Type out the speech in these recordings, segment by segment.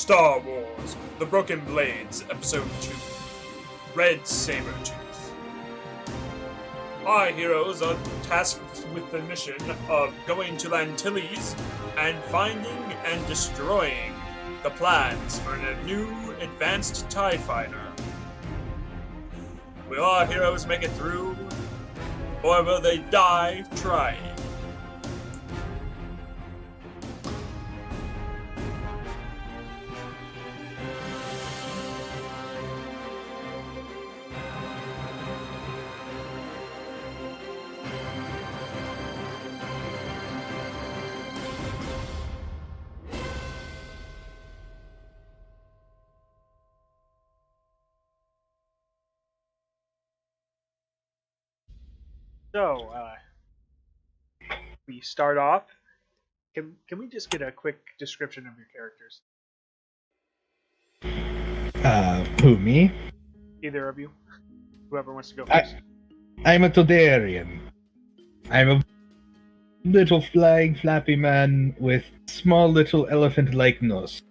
Star Wars The Broken Blades, Episode 2 Red Sabertooth. Our heroes are tasked with the mission of going to Lantilles and finding and destroying the plans for a new advanced TIE fighter. Will our heroes make it through, or will they die trying? So, we start off. Can we just get a quick description of your characters? Who, me? Either of you. Whoever wants to go first. I'm a Toydarian. I'm a little flying flappy man with small little elephant-like nose.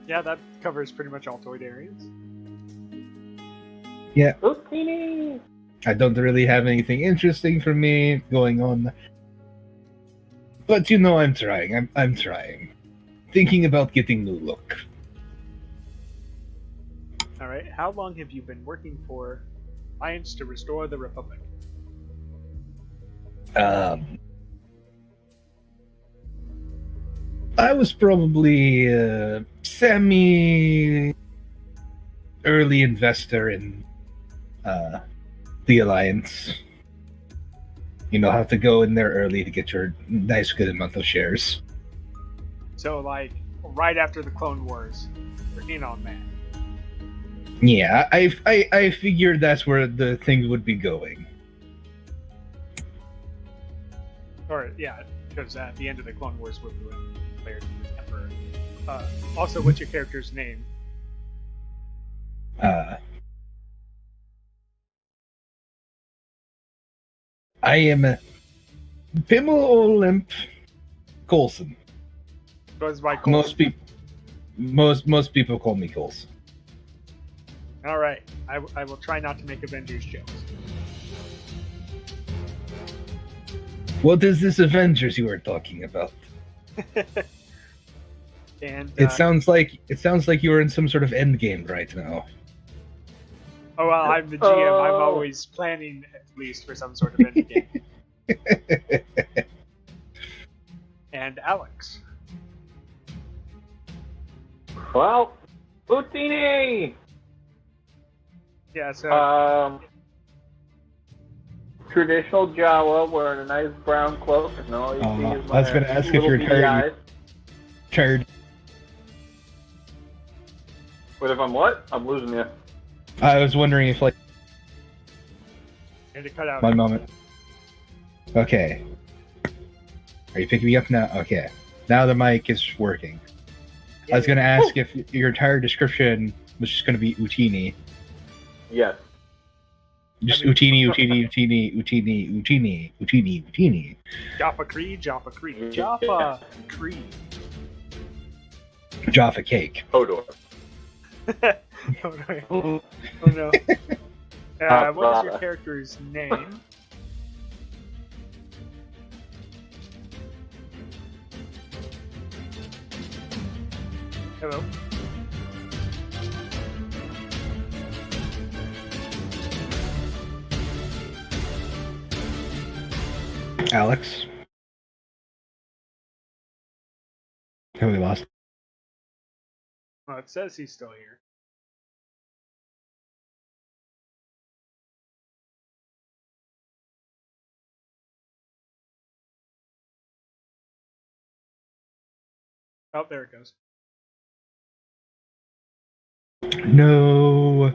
Yeah, that covers pretty much all Toydarians. Yeah. Oopsie! I don't really have anything interesting for me going on. But you know I'm trying. I'm trying. Thinking about getting new look. Alright, how long have you been working for Alliance to Restore the Republic? I was probably a semi-early investor in the Alliance. You know, have to go in there early to get your nice good amount of shares. So, like, right after the Clone Wars, you're in on that. Yeah, I figured that's where the thing would be going. Or, yeah, because at the end of the Clone Wars would be declared Emperor. Also, what's your character's name? I am Pimmelolymp Colsan. Goes by Colson. Most people call me Colson. Alright, I will try not to make Avengers jokes. What is this Avengers you are talking about? And It sounds like you are in some sort of endgame right now. oh well, I'm the GM. I'm always planning at least for some sort of endgame. And Alex. Well, Poutine! Yeah, so Traditional Jawa wearing a nice brown cloak, and all you see is my I was going to ask if little you're beady eyes. tired. But if I'm what? I'm losing you. I was wondering if, like, and to cut out. one moment. Okay. Are you picking me up now? Okay. Now the mic is working. Yeah, I was going to ask if your entire description was just going to be Utini. Yes. Just I mean- Utini. Jaffa Creed, Jaffa Creed, Jaffa Creed. Jaffa cake. Hodor. Oh no. What is your character's name? Hello. Alex. Have we lost? Well, it says he's still here. Oh, there it goes. No.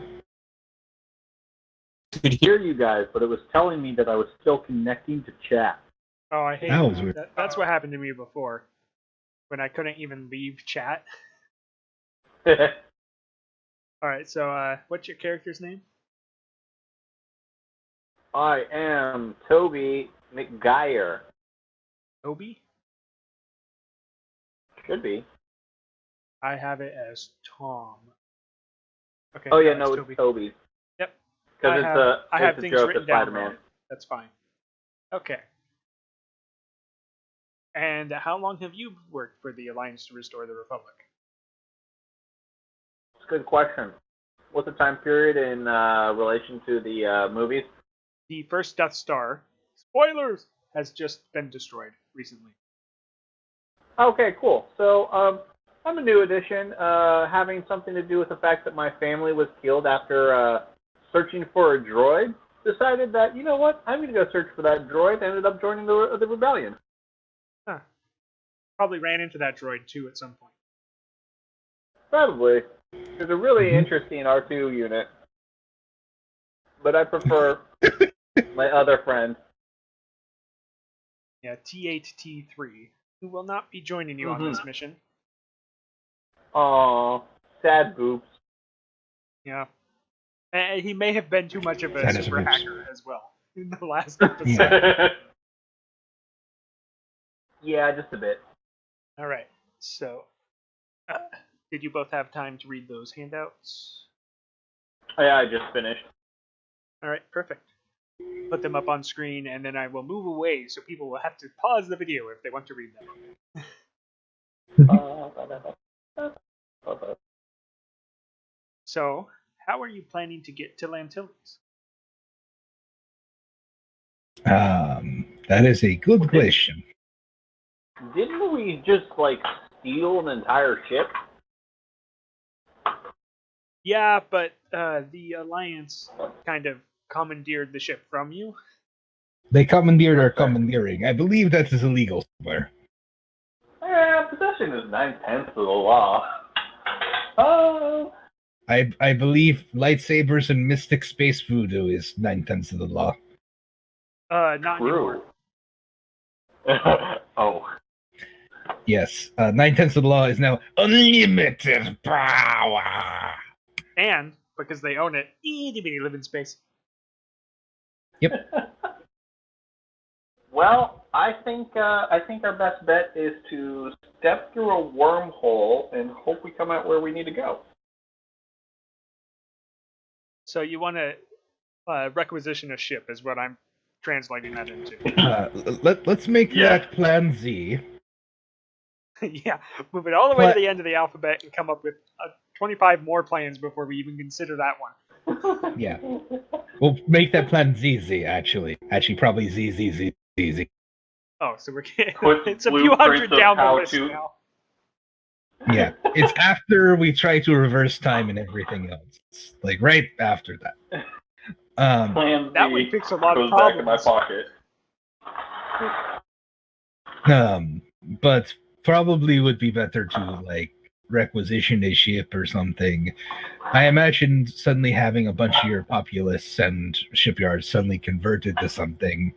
I could hear you guys, but it was telling me that I was still connecting to chat. Oh, I hate That was weird. That's what happened to me before. When I couldn't even leave chat. Alright, so what's your character's name? I am Toby MacGyre. Toby? Should be. I have it as Tom. Okay. Oh yeah, it's no, Toby. it's Toby. Yep. Because I have it's a things joke written of down Spider-Man. wrong. That's fine. Okay. And how long have you worked for the Alliance to Restore the Republic? It's a good question. What's the time period in relation to the movies? The first Death Star, spoilers, has just been destroyed recently. Okay, cool. So, I'm a new addition, having something to do with the fact that my family was killed after searching for a droid. Decided that, you know what, I'm going to go search for that droid. Ended up joining the rebellion. Huh. Probably ran into that droid too at some point. Probably. There's a really Mhm. interesting R2 unit, but I prefer my other friend. Yeah, T8T3, who will not be joining you on this mission. Aww, sad boops. Yeah. And he may have been too much of a Sad as a super moose. hacker as well in the last episode. Yeah. Yeah, just a bit. All right. So, did you both have time to read those handouts? Oh, yeah, I just finished. All right, perfect. Put them up on screen, and then I will move away, so people will have to pause the video if they want to read them. So, how are you planning to get to Lantilles? That is a good question. Didn't we just, like, steal an entire ship? Yeah, but the Alliance kind of commandeered the ship from you. They commandeered or commandeering. I believe that is illegal somewhere. Possession is 9/10 of the law. Oh. I believe lightsabers and mystic space voodoo is 9/10 of the law. Not anymore. Oh. Yes, 9/10 of the law is now unlimited power. And because they own it, itty bitty live in space. Well, I think our best bet is to step through a wormhole and hope we come out where we need to go. So you want to requisition a ship, is what I'm translating that into. Let's make that Plan Z. Yeah, move it all the way to the end of the alphabet and come up with 25 more plans before we even consider that one. Yeah, we'll make that Plan ZZ. Actually, probably ZZZZ. Oh, so we're getting it's a few hundred down the list now. Yeah, it's after we try to reverse time and everything else. It's like right after that. That one fixed a lot of back in my problems. pocket. But probably would be better to like requisition a ship or something. I imagine suddenly having a bunch of your populace and shipyards suddenly converted to something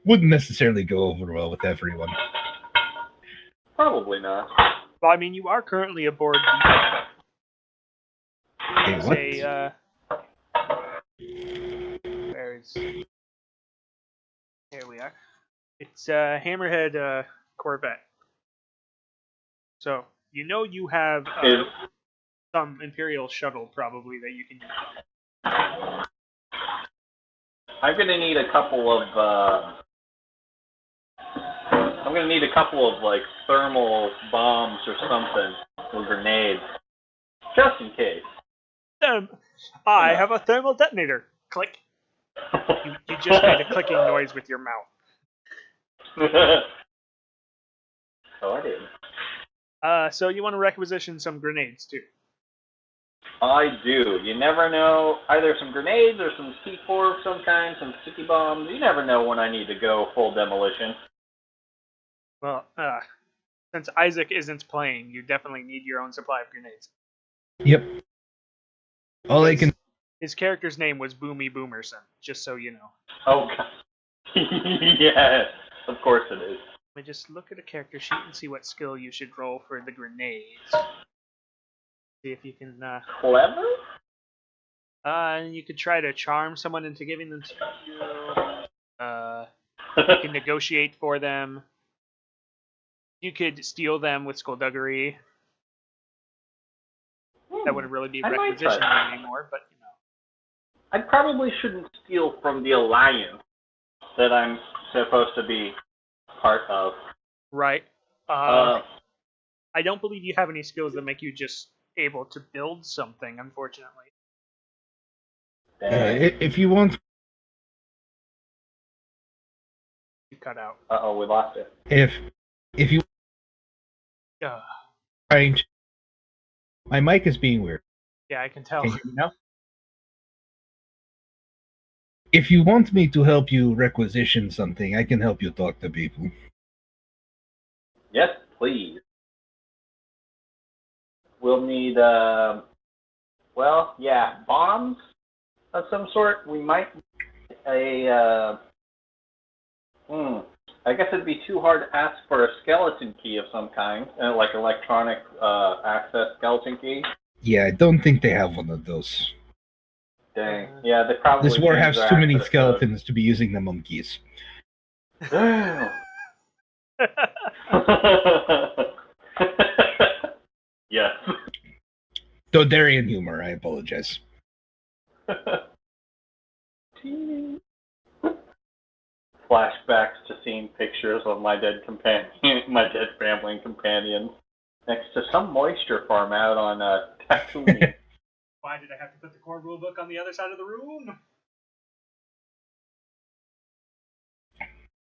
wouldn't necessarily go over well with everyone. Probably not. Well, I mean, you are currently aboard the here we are. It's a Hammerhead Corvette. So you know you have some Imperial shuttle probably that you can use. I'm gonna need a couple of like thermal bombs or something, or grenades, just in case. I have a thermal detonator. Click. You just made a clicking noise with your mouth. Oh, I did. So you want to requisition some grenades too? I do. You never know. Either some grenades or some C4 of some kind, some sticky bombs. You never know when I need to go full demolition. Well, since Isaac isn't playing, you definitely need your own supply of grenades. Yep. All I can. His character's name was Boomy Boomerson, just so you know. Oh, God. Yes, of course it is. Let me just look at a character sheet and see what skill you should roll for the grenades. See if you can. Clever? You could try to charm someone into giving them to you. You can negotiate for them. You could steal them with skullduggery. That wouldn't really be I might try requisitioning that. anymore, but you know. I probably shouldn't steal from the alliance that I'm supposed to be part of. Right. I don't believe you have any skills that make you just able to build something, unfortunately. If you want, You cut out. Uh-oh, we lost it. if you trying to, my mic is being weird. Yeah, I can tell. Can you hear me now? If you want me to help you requisition something, I can help you talk to people. Yes, please. We'll need, bombs of some sort. We might need I guess it'd be too hard to ask for a skeleton key of some kind, like electronic access skeleton key. Yeah, I don't think they have one of those. Dang. Yeah, they probably This war changed has their too many access skeletons to be using the monkeys. code. Yes. Toydarian humor, I apologize. Flashbacks to seeing pictures of my dead companion, my dead family and companions, next to some moisture farm out on Tatooine. Why did I have to put the core rulebook on the other side of the room?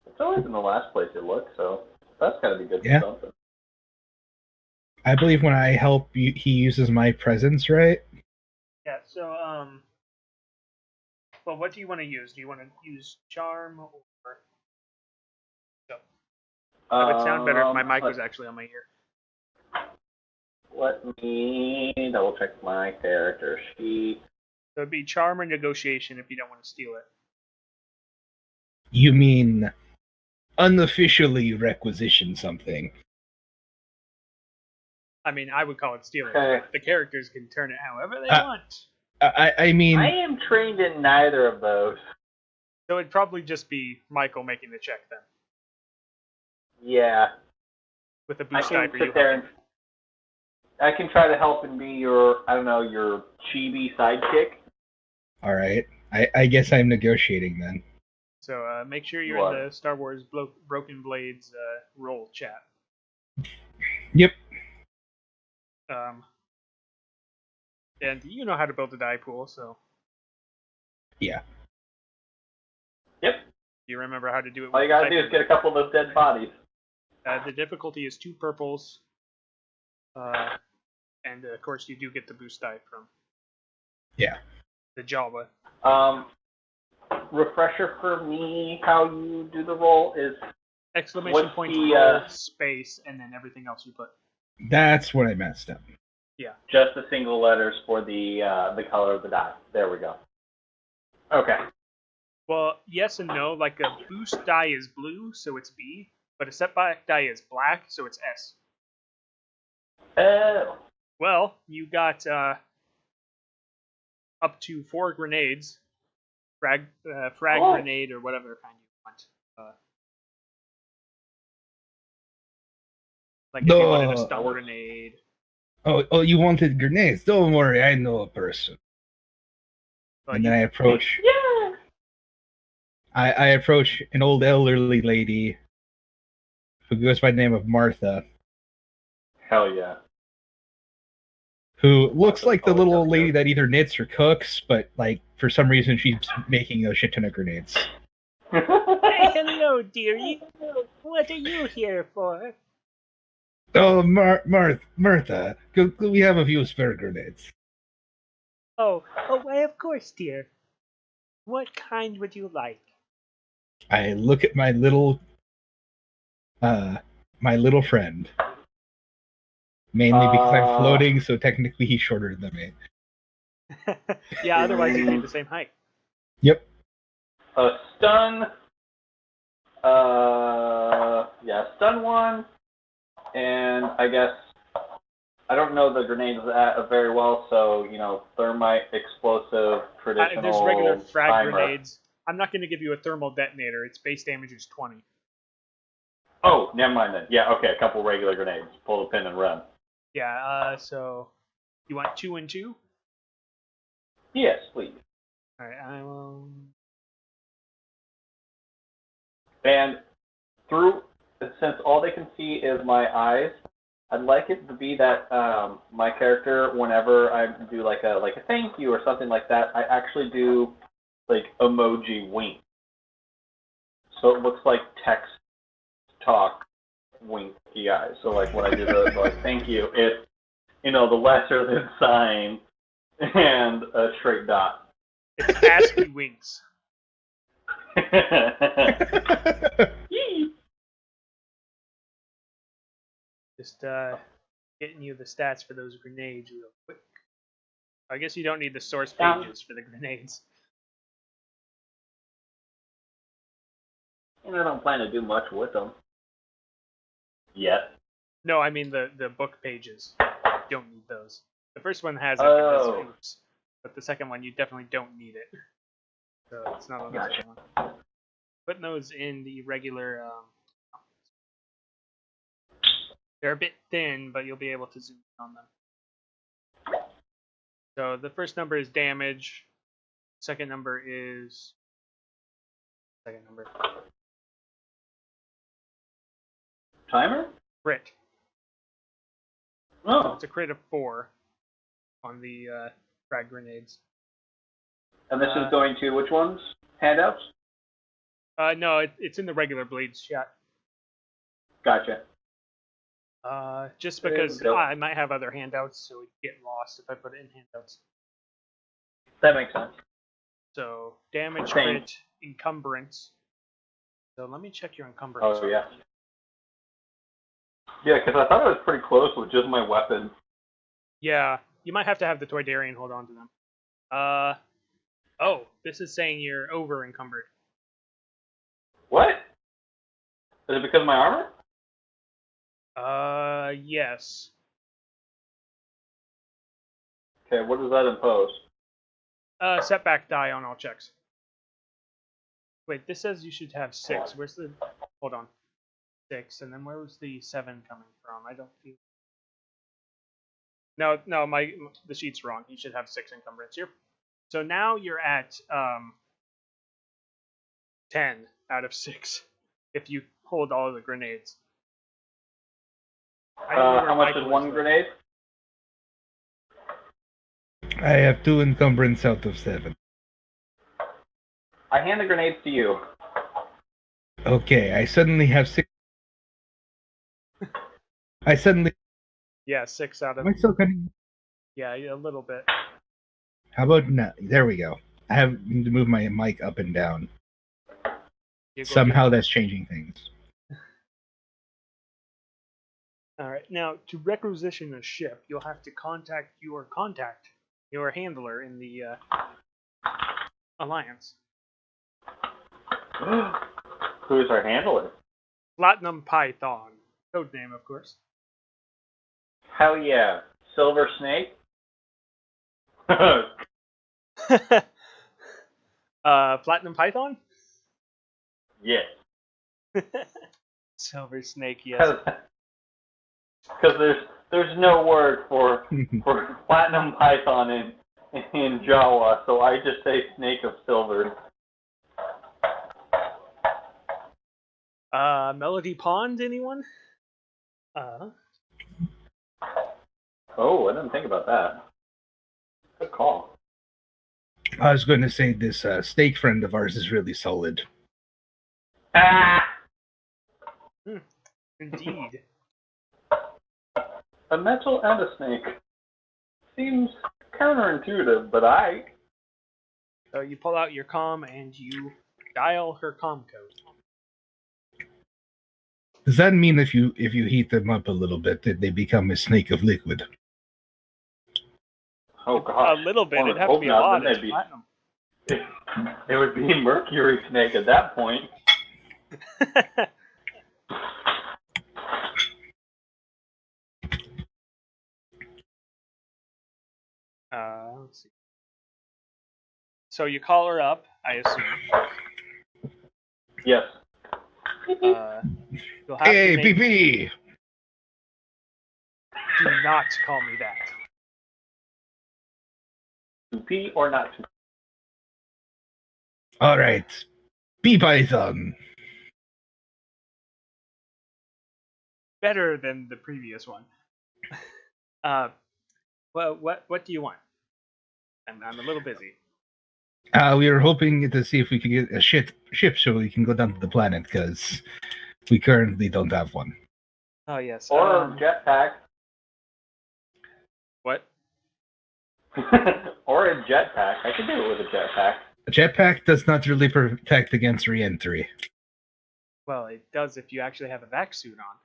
It's always in the last place you look, so that's gotta be good Yeah. for something. I believe when I help, he uses my presence, right? Yeah, so, well, what do you want to use? Do you want to use charm or... That would sound better if my mic was actually on my ear. Let me double check my character sheet. So it'd be charm or negotiation if you don't want to steal it. You mean unofficially requisition something? I mean, I would call it stealing. Okay. The characters can turn it however they want. I mean, I am trained in neither of those. So it'd probably just be Michael making the check then. Yeah. With a I boost can die for you. sit there and I can try to help and be your, your chibi sidekick. all right. I guess I'm negotiating then. So make sure you're You in are. the Star Wars Broken Blades roll chat. Yep. And you know how to build a die pool, so Yeah. Yep. you remember how to do it. All you gotta do is get a couple of those dead bodies. The difficulty is 2 purples. And of course you do get the boost die from the Jawa. Refresher for me, how you do the roll is Exclamation what's point the, roll space and then everything else you put. That's what I messed up. Yeah. just the single letters for the color of the die. There we go. Okay. Well, yes and no. Like a boost die is blue, so it's B, but a setback die is black, so it's S. Oh. Well, you got up to 4 grenades, frag grenade or whatever kind you want. Like if you wanted a stun grenade. Oh, you wanted grenades? Don't worry, I know a person. And then I approach. Yeah. I approach an old elderly lady who goes by the name of Martha, Hell yeah. who looks like the little old lady that either knits or cooks, but like for some reason she's making a shit ton of grenades. Hey, hello, dearie. What are you here for? Oh, Martha, could we have a few spare grenades? Oh, why, of course, dear. What kind would you like? I look at my little friend. Mainly because I'm floating, so technically he's shorter than me. Yeah, otherwise you'd be the same height. Yep. A stun. Stun one. And I guess I don't know the grenades very well, so thermite, explosive, traditional. There's regular frag timer. grenades. I'm not going to give you a thermal detonator. Its base damage is 20. Oh, never mind then. Yeah, okay, a couple regular grenades. Pull the pin and run. Yeah. So You want 2 and 2? Yes, please. All right, I will. And since all they can see is my eyes, I'd like it to be that my character, whenever I do like a thank you or something like that, I actually do like emoji wink. So it looks like text talk winky eyes. So like when I do the like thank you, it's the lesser than sign and a straight dot. It's ASCII winks. Just getting you the stats for those grenades real quick. I guess you don't need the source pages for the grenades. And I don't plan to do much with them. Yet. No, I mean the book pages. You don't need those. The first one has it because oops. But the second one, you definitely don't need it. So it's not on the second one. Putting those in the regular... they're a bit thin, but you'll be able to zoom in on them. So the first number is damage. Second number is... Timer? Crit. Oh. It's a crit of 4 on the frag grenades. And this is going to which ones? Handouts? No, it's in the regular blades chat. Gotcha. Just because I might have other handouts, so it would get lost if I put it in handouts. That makes sense. So, damage, crit, encumbrance. So let me check your encumbrance. Oh, yeah. Yeah, because I thought it was pretty close with just my weapon. Yeah, you might have to have the Toydarian hold on to them. Oh, this is saying you're over encumbered. What? Is it because of my armor? Yes. Okay, what does that impose? Setback die on all checks. Wait, this says you should have 6. Where's the... Hold on. 6, and then where was the 7 coming from? I don't feel... No, the sheet's wrong. You should have 6 encumbrance here. So now you're at 10 out of 6 if you hold all of the grenades. How much is one grenade? I have 2 encumbrance out of 7. I hand the grenades to you. Okay, I suddenly have 6. I suddenly... Yeah, 6 out of... Am I still cutting? Yeah, a little bit. How about now? There we go. I have to move my mic up and down. Somehow that's changing things. Alright, now to requisition a ship, you'll have to contact your handler in the Alliance. Who's our handler? Platinum Python. Code name, of course. Hell yeah. Silver Snake? Platinum Python? Yes. Silver Snake, yes. Because there's no word for Platinum Python in Jawa, so I just say Snake of Silver. Melody Pond, anyone? Oh, I didn't think about that. Good call. I was going to say this steak friend of ours is really solid. Ah! Indeed. A metal and a snake. Seems counterintuitive, but I... So you pull out your comm and you dial her comm code. Does that mean if you heat them up a little bit that they become a snake of liquid? Oh gosh. A little bit. It'd have to be a lot. It's platinum. It would be Mercury Snake at that point. Let's see. So you call her up, I assume. Yes. You'll have Hey, to make... PP! Do not call me that. 2P or not 2P? All right, P Python. Better than the previous one. Well, what do you want? I'm a little busy. We were hoping to see if we could get a ship so we can go down to the planet, because we currently don't have one. Oh yes. Or a jetpack. What? Or a jetpack. I could do it with a jetpack. A jetpack does not really protect against re-entry. Well, it does if you actually have a vac suit on.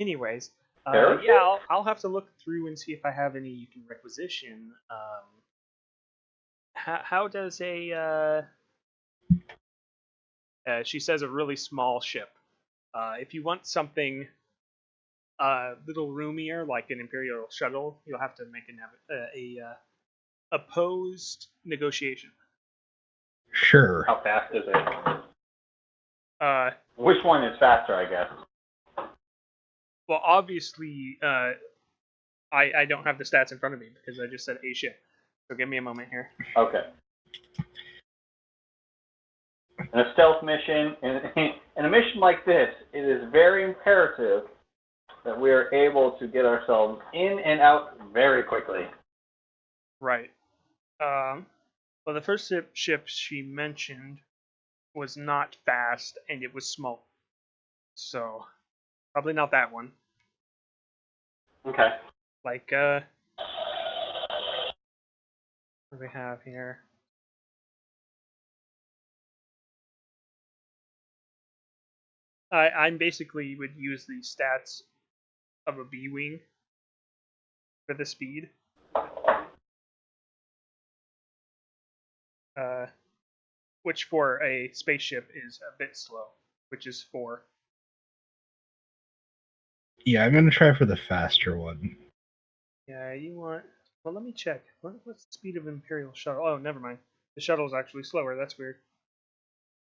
Anyways, Parachute? yeah, I'll have to look through and see if I have any you can requisition. How does a she says a really small ship. If you want something a little roomier, like an Imperial shuttle, you'll have to make a opposed negotiation. Sure. How fast is it? Which one is faster, I guess? Well, obviously, I don't have the stats in front of me because I just said a ship. So give me a moment here. Okay. In a stealth mission, in a mission like this, it is very imperative that we are able to get ourselves in and out very quickly. Right. Well, the first ship she mentioned was not fast, and it was small. So, probably not that one. Okay. Like, what do we have here? I basically would use the stats of a B-wing for the speed. Which for a spaceship is a bit slow, which is 4. Yeah, I'm going to try for the faster one. Yeah, you want... Well, let me check. What's the speed of Imperial shuttle? Oh, never mind. The shuttle's actually slower. That's weird.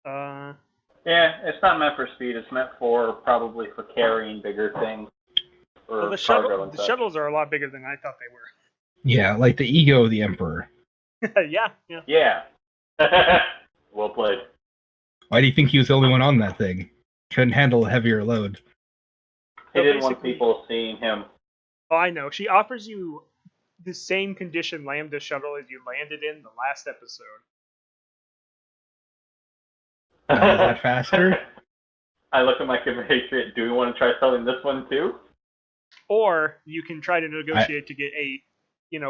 Yeah, it's not meant for speed. It's meant for probably for carrying bigger things. Or Well, the cargo and the such. shuttles are a lot bigger than I thought they were. Yeah, like the ego of the Emperor. Yeah. Yeah. Well played. Why do you think he was the only one on that thing? Couldn't handle a heavier load. He So didn't want basically- people seeing him. Oh, I know. She offers you the same condition Lambda shuttle as you landed in the last episode. Is that faster? I look at my compatriot. Do we want to try selling this one too? Or you can try to negotiate to get a,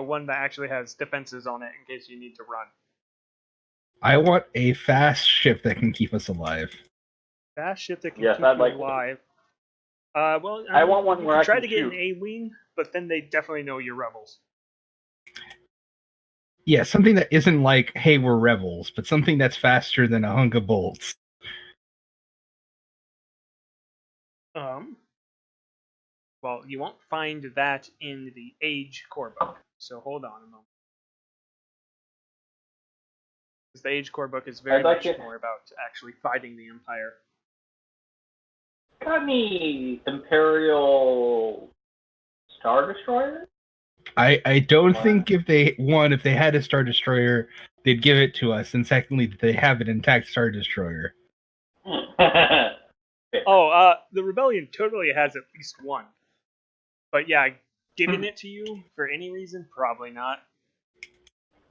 one that actually has defenses on it in case you need to run. I want a fast ship that can keep us alive. Fast ship that can Yes, keep I'd you like alive. Well, I want one you where can I try can to get an shoot. A-wing, but then they definitely know you're rebels. Yeah, something that isn't like, hey, we're rebels, but something that's faster than a hunk of bolts. Well, you won't find that in the Age core book, so hold on a moment. Because the Age core book is very much more about actually fighting the Empire. Got any Imperial Star Destroyer? I don't think if they had a Star Destroyer, they'd give it to us, and secondly, that they have an intact Star Destroyer. Oh, the Rebellion totally has at least one. But yeah, giving it to you for any reason, probably not.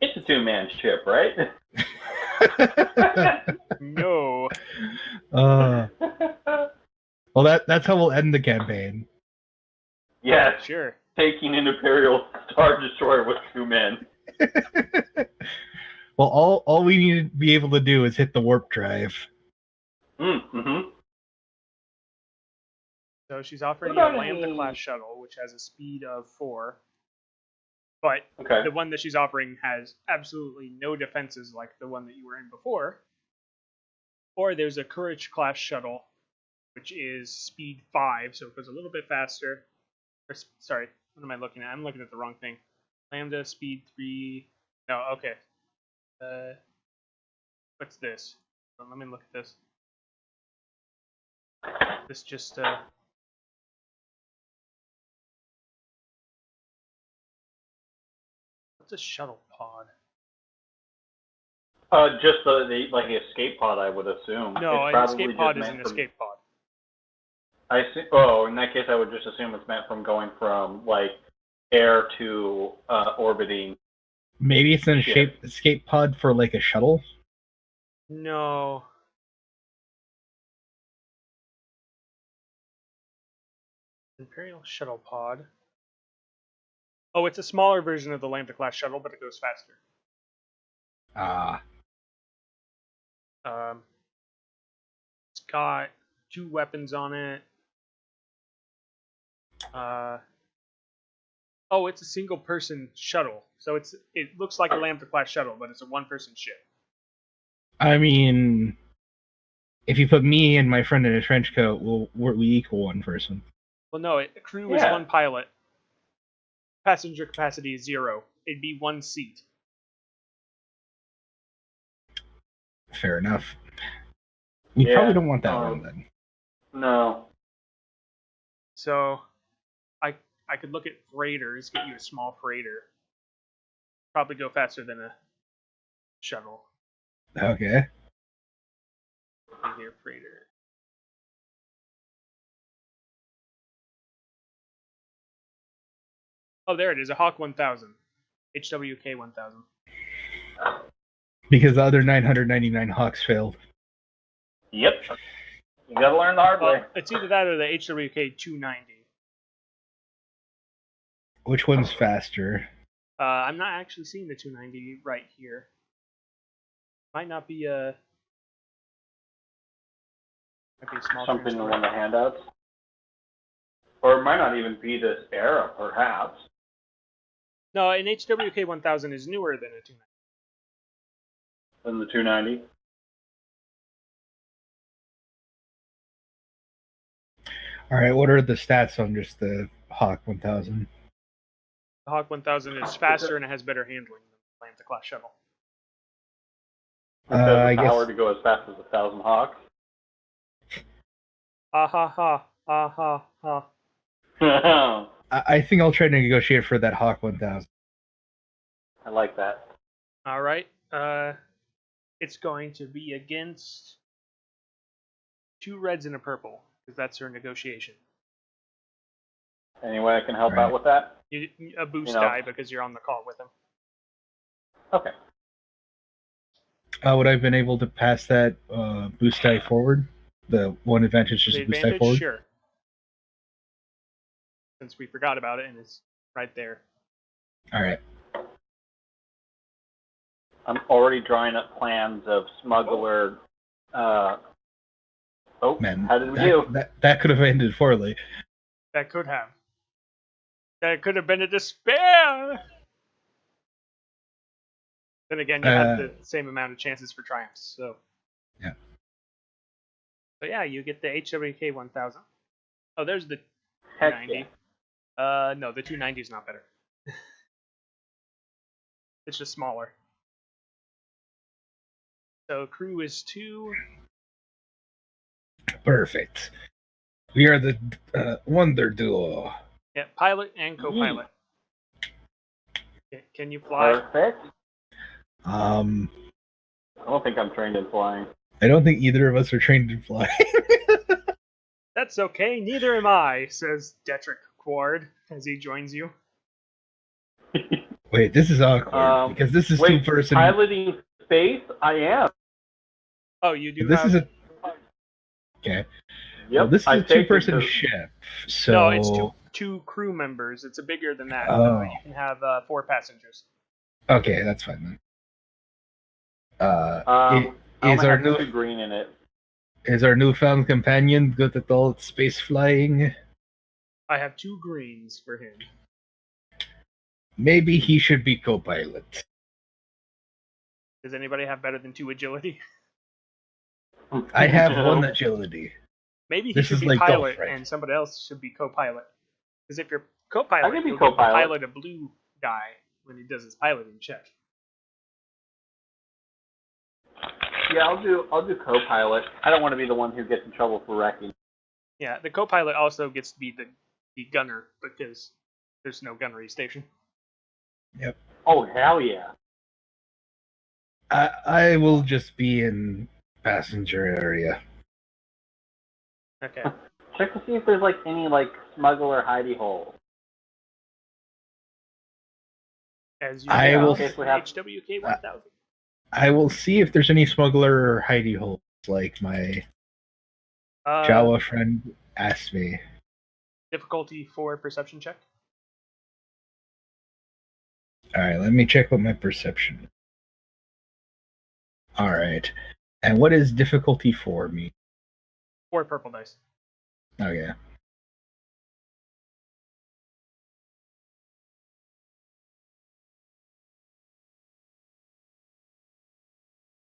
It's a two-man ship, right? No. Well, that's how we'll end the campaign. Yes, Sure. taking an Imperial Star Destroyer with 2 men. Well, all we need to be able to do is hit the warp drive. Mm-hmm. So she's offering you What a about Lambda any- class shuttle, which has a speed of 4. But Okay. the one that she's offering has absolutely no defenses like the one that you were in before. Or there's a Courage class shuttle, which is speed 5, so it goes a little bit faster. Sorry, what am I looking at? I'm looking at the wrong thing. Lambda speed 3. No, okay. What's this? Let me look at this. This just what's a shuttle pod? Just the like the escape pod, I would assume. No, it's an probably escape pod just is an meant from, escape pod. I see. Oh, in that case, I would just assume it's meant from going from like air to orbiting. Maybe it's an ship. escape pod for like a shuttle. No. Imperial shuttle pod. Oh, it's a smaller version of the Lambda class shuttle, but it goes faster. Ah, It's got 2 weapons on it. Oh, it's a single-person shuttle, so it looks like a Lambda class shuttle, but it's a 1-person ship. I mean, if you put me and my friend in a trench coat, we equal 1 person. Well, no, the crew is 1 pilot. Passenger capacity is 0. It'd be 1 seat. Fair enough. We probably don't want that one then. No. So, I could look at freighters, get you a small freighter. Probably go faster than a shuttle. Okay. Here, freighter. Oh, there it is, a Hawk 1000. HWK 1000. Because the other 999 Hawks failed. Yep. You gotta learn the hard way. It's either that or the HWK 290. Which one's faster? I'm not actually seeing the 290 right here. Might not be a... Might be a small Something in transport. one of the handouts. Or it might not even be this era, perhaps. No, an HWK 1000 is newer than a 290. Than the 290. Alright, what are the stats on just the Hawk 1000? The Hawk 1000 is faster and it has better handling than the Lambda class shuttle. It has I the power guess to go as fast as 1,000 Hawks. Ah ha ha, ah ha ha. I think I'll try to negotiate for that Hawk 1000. I like that. Alright, it's going to be against 2 reds and a purple, because that's her negotiation. Any way I can help out with that? A boost die because you're on the call with him. Okay. Would I have been able to pass that boost die forward? The one advantage is The boost die advantage, forward? sure. Since we forgot about it and it's right there. Alright. I'm already drawing up plans of smuggler. Man, how did we do? That could have ended poorly. That could have. That could have been a despair! Then again, you had the same amount of chances for triumphs, so. Yeah. So yeah, you get the HWK 1000. Oh, there's the Heck 290. yeah. No, the 290 is not better. It's just smaller. So crew is 2. Perfect. We are the Wonder Duo. Yeah, pilot and co-pilot. Can you fly? Perfect. I I don't think I'm trained in flying. don't think either of us are trained in flying. That's okay, neither am I, says Detrik Quard as he joins you. Wait, this is awkward because this is 2-person. Piloting space? I am. Oh, you do This have... is a. Okay. Yep. Well, this is a 2-person ship. So. No, it's two crew members. It's bigger than that. Oh. You can have 4 passengers. Okay, that's fine I is our have new 2 green in it. is our newfound companion good at all space flying? I have 2 greens for him. Maybe he should be co-pilot. Does anybody have better than 2 agility? I have 1 agility. Maybe he This should is be like pilot Golf, right? and somebody else should be co-pilot. Because if you're co-pilot, I can be you'll give the co-pilot. pilot a blue die when he does his piloting check. Yeah, I'll do co-pilot. I don't want to be the one who gets in trouble for wrecking. Yeah, the co-pilot also gets to be the gunner because there's no gunnery station. Yep. Oh hell yeah! I will just be in passenger area. Okay. Check to see if there's like any like smuggler hidey holes. As you I know, will. In case we have- HWK 1000. I will see if there's any smuggler or hidey holes, like my Jawa friend asked me. Difficulty 4 perception check. All right, let me check what my perception is. All right. And what is difficulty for me? 4 purple dice. Okay.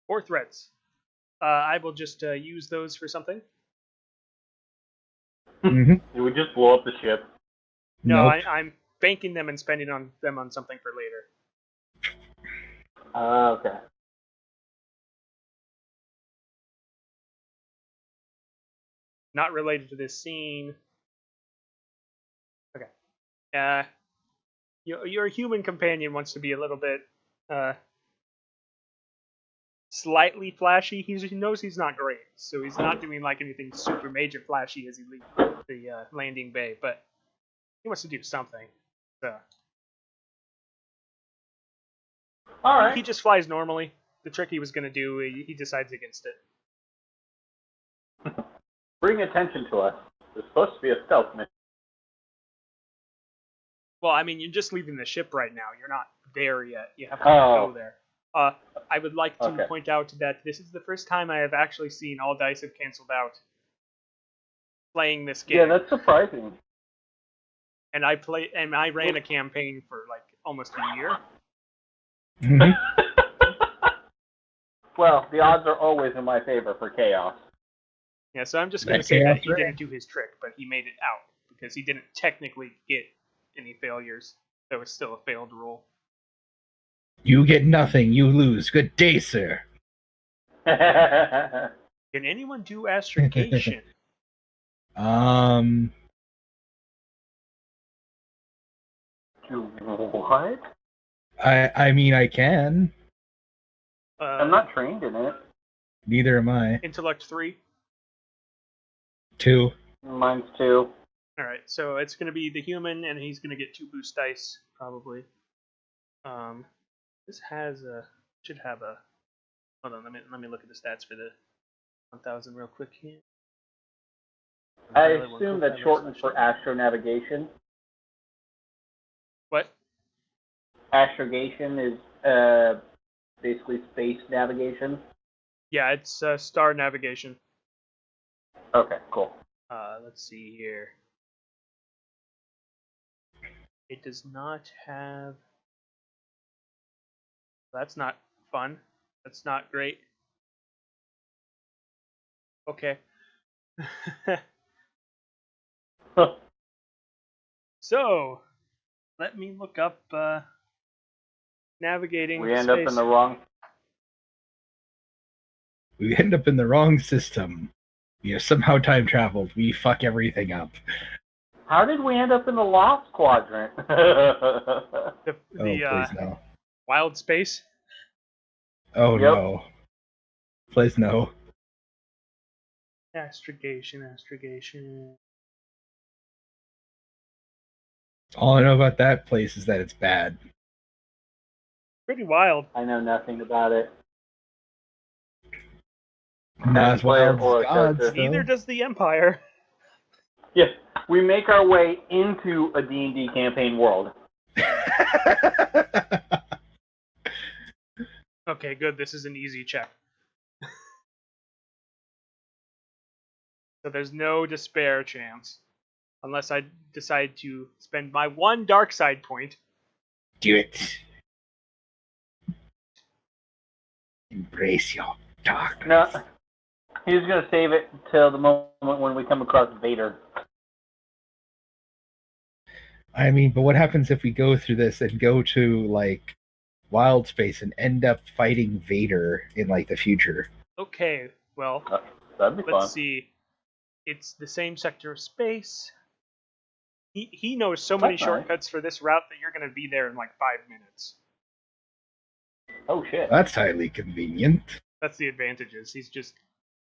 Four threads. I will just use those for something. Mm-hmm. It would just blow up the ship. No, Nope. I'm banking them and spending them on something for later. Okay. Not related to this scene. Okay. Your human companion wants to be a little bit slightly flashy. He knows he's not great, so he's not doing like anything super major flashy as he leaves the landing bay, but he wants to do something. So All right. he just flies normally. The trick he was going to do, he decides against it. Bring attention to us. It's supposed to be a stealth mission. Well, I mean, you're just leaving the ship right now. You're not there yet. You have to Oh. go there. I would like to Okay. point out that this is the first time I have actually seen all dice have canceled out playing this game. Yeah, that's surprising. And I ran a campaign for like almost a year. Mm-hmm. Well, the odds are always in my favor for chaos. Yeah, so I'm just going to That say that chaos he didn't do his trick, but he made it out because he didn't technically get any failures. There was still a failed roll. You get nothing. You lose. Good day, sir. Can anyone do astrogation? What? I mean, I can. I'm not trained in it. Neither am I. Intellect 3. 2. Mine's 2. Alright, so it's going to be the human, and he's going to get 2 boost dice, probably. This should have a... Hold on, let me look at the stats for the 1000 real quick here. I assume that's shortened for astronavigation. What? Astrogation is basically space navigation. Yeah, it's star navigation. Okay, cool. Let's see here. It does not have... That's not fun. That's not great. Okay. So, let me look up navigating We end space. up in the wrong. We end up in the wrong system. We have somehow time traveled. We fuck everything up. How did we end up in the lost quadrant? The Please no. wild space. Oh Yep. no. Please no. Astrogation. All I know about that place is that it's bad. Pretty wild. I know nothing about it. Not as player wild or as a gods, character. Neither though. does the Empire. Yes, we make our way into a D&D campaign world. Okay, good. This is an easy check. So there's no despair chance. Unless I decide to spend my one dark side point. Do it. Embrace your darkness. No, he's going to save it till the moment when we come across Vader. I mean, but what happens if we go through this and go to, like, wild space and end up fighting Vader in, like, the future? Okay, well, That'd be let's fun. see. It's the same sector of space. He knows so many That's nice. shortcuts for this route that you're going to be there in like 5 minutes. Oh shit. That's highly convenient. That's the advantages. He's just,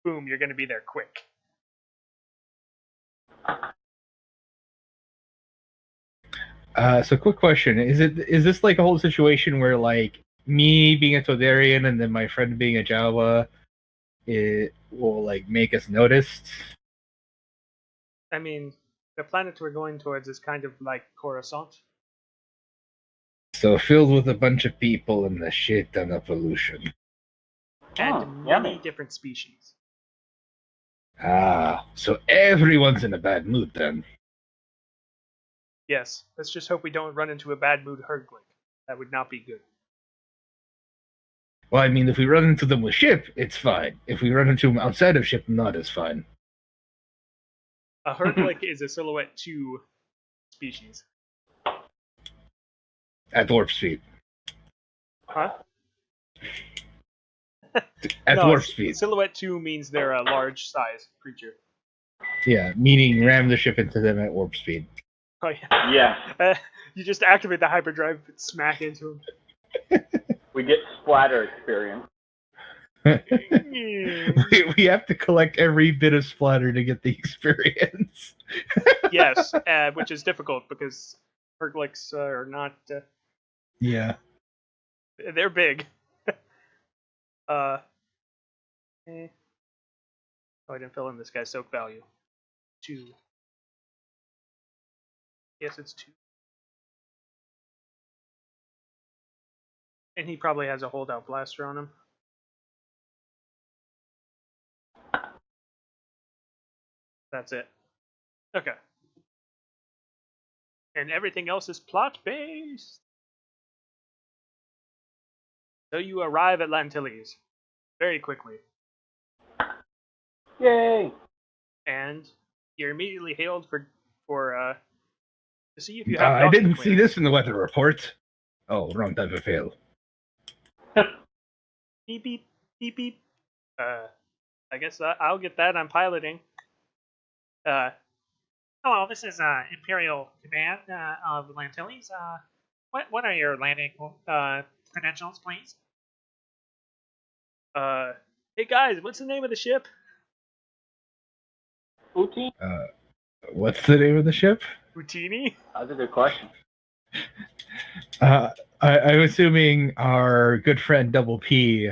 boom, you're going to be there quick. So quick question. Is this like a whole situation where like me being a Toydarian and then my friend being a Jawa, it will like make us noticed? I mean, the planet we're going towards is kind of like Coruscant. So filled with a bunch of people and the shit ton of pollution. And many yummy. different species. Ah, so everyone's in a bad mood then. Yes, let's just hope we don't run into a bad mood Hurglik. That would not be good. Well, I mean, if we run into them with ship, it's fine. If we run into them outside of ship, not as fine. A Hurglik is a Silhouette 2 species. At warp speed. Huh? At No, warp speed. Silhouette 2 means they're a large size creature. Yeah, meaning ram the ship into them at warp speed. Oh, yeah. Yeah. You just activate the hyperdrive and smack into them. We get splatter experience. we have to collect every bit of splatter to get the experience. Yes, which is difficult because Hurgliks are not. Yeah. They're big. Oh, I didn't fill in this guy's soak value. 2. Yes, it's 2. And he probably has a holdout blaster on him. That's it. Okay. And everything else is plot-based. So you arrive at Lantilles very quickly. Yay! And you're immediately hailed for to see if you have. I didn't see this in the weather report. Oh, wrong type of fail. Beep beep beep beep. I guess I'll get that. I'm piloting. Hello, this is Imperial Command of Lantilles. What are your landing credentials, please? Hey guys, what's the name of the ship? Uti? What's the name of the ship? Utini? That's a good question. I'm assuming our good friend Double P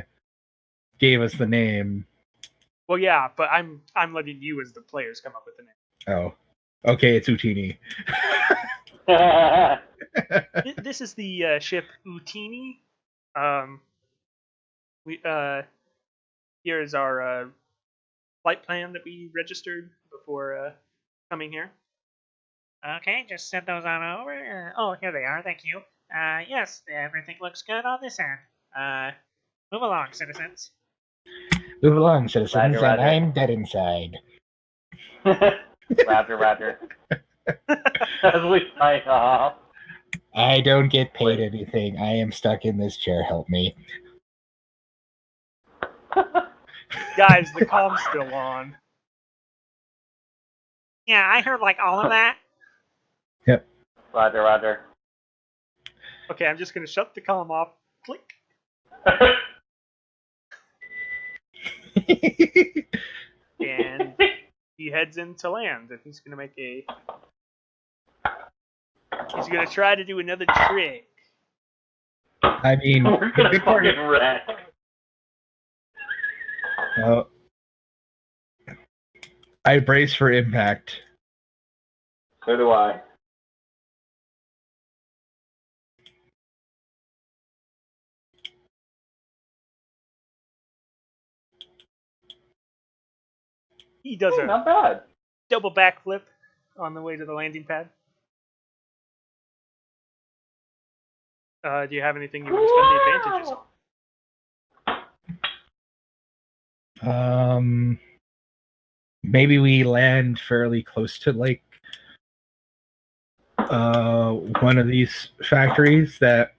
gave us the name. Well, yeah, but I'm letting you as the players come up with the name. Oh, okay, it's Utini. This is the ship Utini. Here is our flight plan that we registered before coming here. Okay, just send those on over. Oh, here they are. Thank you. Yes, everything looks good on this end. Move along, citizens. Move along, citizens, Roger. and I'm dead inside. Roger. As we sign off. I don't get paid anything. I am stuck in this chair. Help me. Guys, the comm's still on. Yeah, I heard like all of that. Yep. Roger. Okay, I'm just gonna shut the comm off. Click. And he heads into land, and he's gonna make a. He's gonna try to do another trick. I mean, We're gonna the big part fucking wreck. I brace for impact. So do I. He does Hey, a not bad. double backflip on the way to the landing pad. Do you have anything you want to spend the advantages on? Maybe we land fairly close to like one of these factories that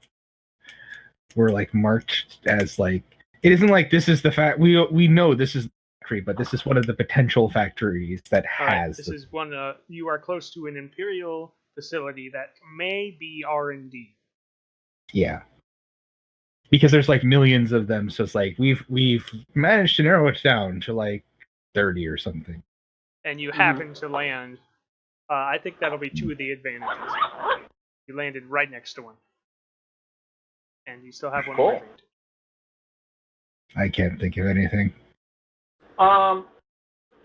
were like marked as like it isn't like this is the fact we know this is the factory, but this is one of the potential factories that has. This is one. You are close to an Imperial facility that may be R&D. Yeah. because there's like millions of them, so it's like we've managed to narrow it down to like 30 or something. And you happen to land. I think that'll be 2 of the advantages. You landed right next to one, and you still have one more advantage. I can't think of anything.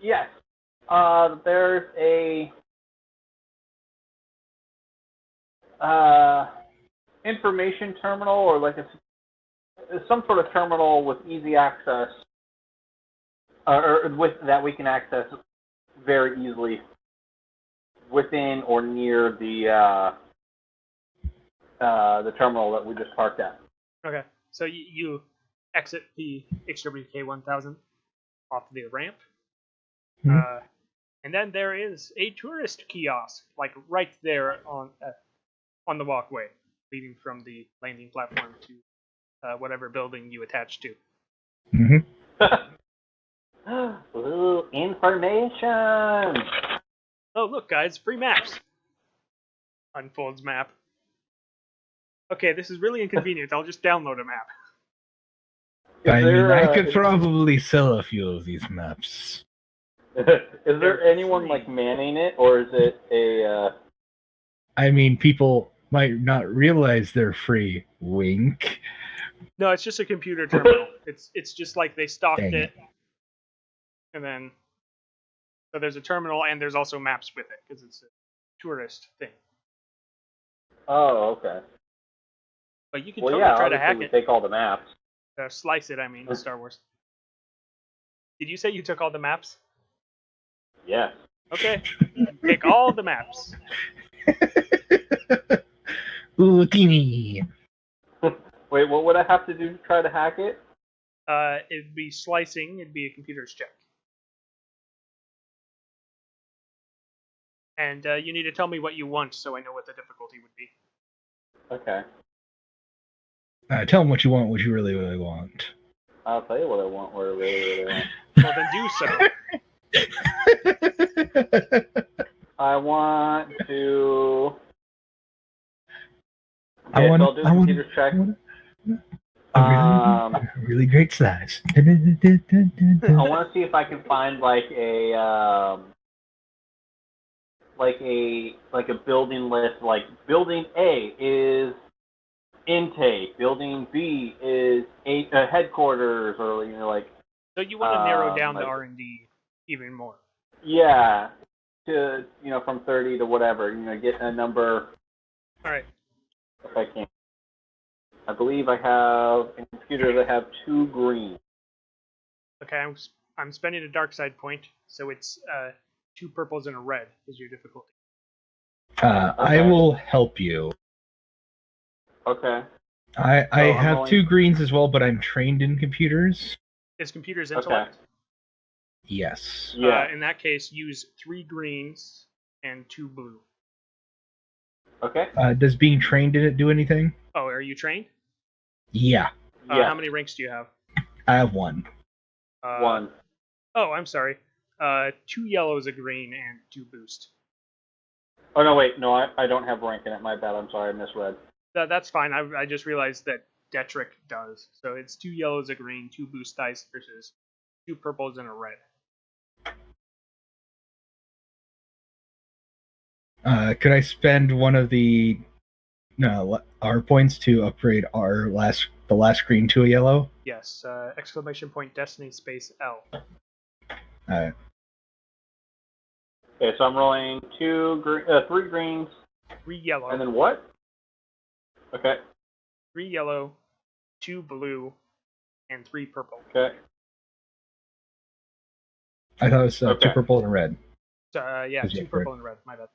Yes. There's a information terminal, or like some sort of terminal with easy access, or with that we can access very easily within or near the terminal that we just parked at. Okay, so you exit the HWK 1000 off the ramp, and then there is a tourist kiosk, like right there on the walkway, leading from the landing platform to whatever building you attach to. Mm-hmm. Ooh, information! Oh, look, guys, free maps. Unfolds map. Okay, this is really inconvenient. I'll just download a map. I could probably sell a few of these maps. Is there anyone like manning it, or is it a? I mean, people might not realize they're free. Wink. No, it's just a computer terminal. It's just like they stocked Dang it, and then so there's a terminal and there's also maps with it because it's a tourist thing. Oh, okay. But you can totally try to hack we it. take all the maps. Slice it, I mean, Star Wars. Did you say you took all the maps? Yes. Okay. Take all the maps. Ooh, teeny. Wait, what would I have to do to try to hack it? It'd be slicing. It'd be a computer's check. And you need to tell me what you want so I know what the difficulty would be. Okay. Tell them what you want, what you really, really want. I'll tell you what I want, what I really, really want. Well, then do so. I want to... Okay, I'll do the computer's check. A really great size. I want to see if I can find like a building list. Like building A is intake, building B is headquarters, or like. So you want to narrow down the R&D even more. Yeah, to from 30 to whatever. Get a number. All right. If I can. I believe I have, in computers, I have 2 green. Okay, I'm spending a dark side point, so it's 2 purples and a red is your difficulty. Okay. I will help you. Okay. I have 2 greens as well, but I'm trained in computers. Is computers intellect? Okay. Yes. Yeah. In that case, use 3 greens and 2 blue. Okay. Does being trained in it do anything? Oh, are you trained? Yeah. How many ranks do you have? I have 1. 1. Oh, I'm sorry. 2 yellows, a green, and 2 boost. Oh, no, wait. No, I don't have rank in it. My bad. I'm sorry. I misread. That's fine. I just realized that Detrik does. So it's 2 yellows, a green, 2 boost dice versus 2 purples and a red. Could I spend one of the our points to upgrade the last green to a yellow? Yes. Exclamation point Destiny space L. Alright. Okay, so I'm rolling 3 greens. 3 yellow. And then what? Okay. 3 yellow, 2 blue, and 3 purple. Okay. I thought it was 2 purple and a red. Yeah, 2 purple and a red. My bad.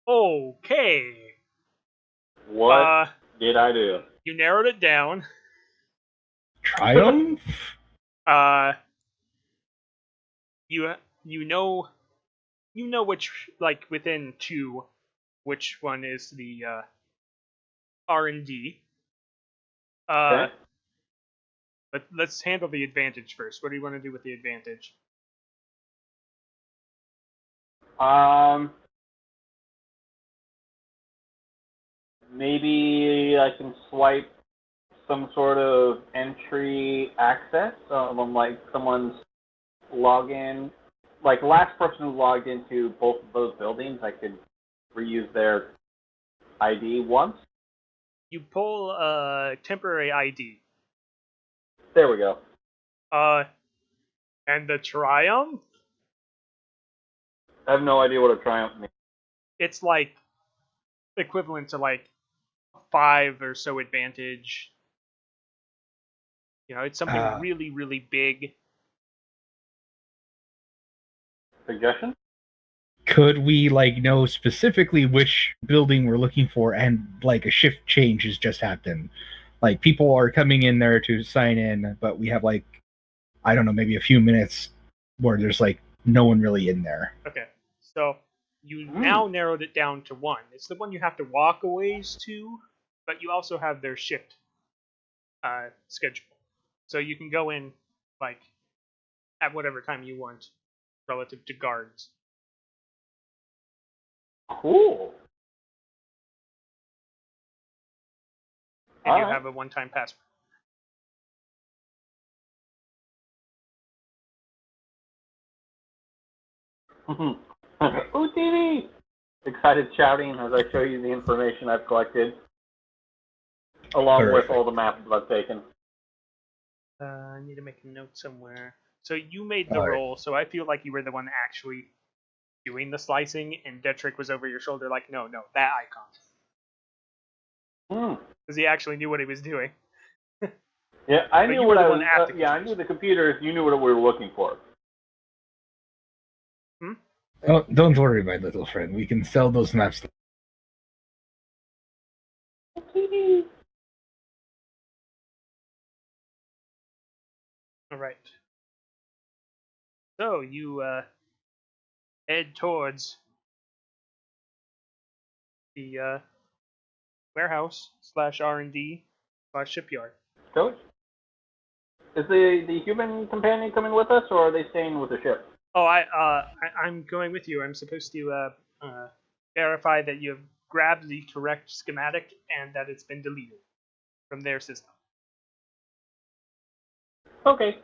Okay. What did I do? You narrowed it down. Triumph? You know which, like, within 2, which one is the R&D. Okay. But let's handle the advantage first. What do you want to do with the advantage? maybe I can swipe some sort of entry access on like someone's login. Like last person who logged into both of those buildings, I could reuse their ID once. You pull a temporary ID. There we go. And the triumph? I have no idea what a triumph means. It's like equivalent to like 5 or so advantage. You know, it's something really, really big. Suggestion? Could we like know specifically which building we're looking for, and like a shift change has just happened? Like people are coming in there to sign in, but we have like, I don't know, maybe a few minutes where there's like no one really in there. Okay, so you now narrowed it down to 1. It's the one you have to walk a ways to, but you also have their shift schedule. So you can go in like at whatever time you want relative to guards. Cool. And you Alright. have a one-time password. Ooh, TV! Excited shouting as I show you the information I've collected, along with all the maps that I've taken. I need to make a note somewhere. So you made the roll, so I feel like you were the one actually doing the slicing, and Detrik was over your shoulder like, no, that icon. Because he actually knew what he was doing. Yeah, I knew what I was. I knew the the computers. You knew what we were looking for. Oh, don't worry, my little friend. We can sell those maps. All right. So you head towards the warehouse / R&D / shipyard. Coach, is the human companion coming with us, or are they staying with the ship? Oh, I'm going with you. I'm supposed to verify that you have grabbed the correct schematic and that it's been deleted from their system. Okay.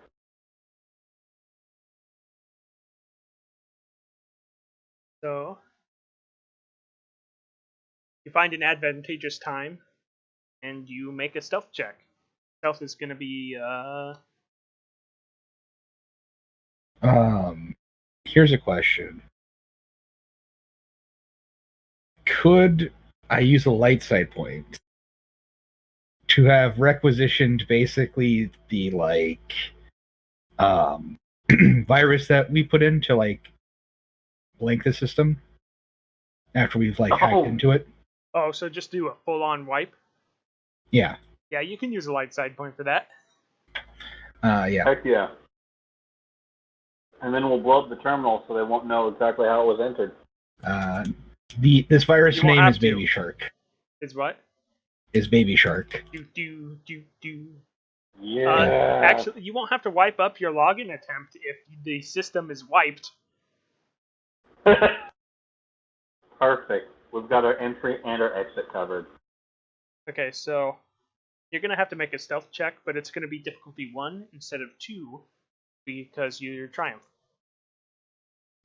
So you find an advantageous time, and you make a stealth check. Stealth is going to be Here's a question. Could I use a light side point to have requisitioned basically the like virus that we put in to like blank the system after we've like hacked into it? Oh, so just do a full-on wipe? Yeah. Yeah, you can use a light side point for that. Yeah. Heck yeah. And then we'll blow up the terminal so they won't know exactly how it was entered. This virus You won't name have is to. Baby Shark. Is what? Is Baby Shark. Do. Yeah. Actually, you won't have to wipe up your login attempt if the system is wiped. Perfect. We've got our entry and our exit covered. Okay, so you're going to have to make a stealth check, but it's going to be difficulty 1 instead of 2 because you're triumph.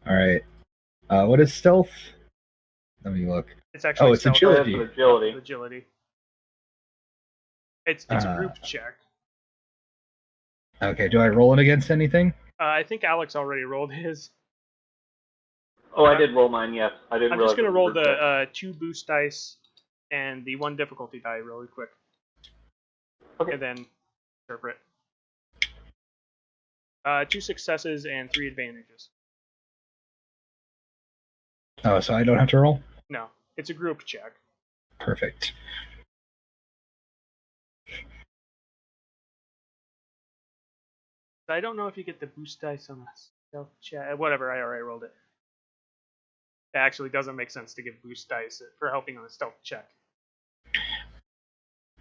Alright. What is stealth? Let me look. It's actually it's stealth. agility. It's a group check. Okay, do I roll it against anything? I think Alex already rolled his. Oh, I did roll mine, yes. I didn't I'm just going to roll the 2 boost dice and the 1 difficulty die really quick. Okay. And then interpret. 2 successes and 3 advantages. Oh, so I don't have to roll? No, it's a group check. Perfect. I don't know if you get the boost dice on a stealth check. Whatever, I already rolled it. It actually doesn't make sense to give boost dice for helping on a stealth check.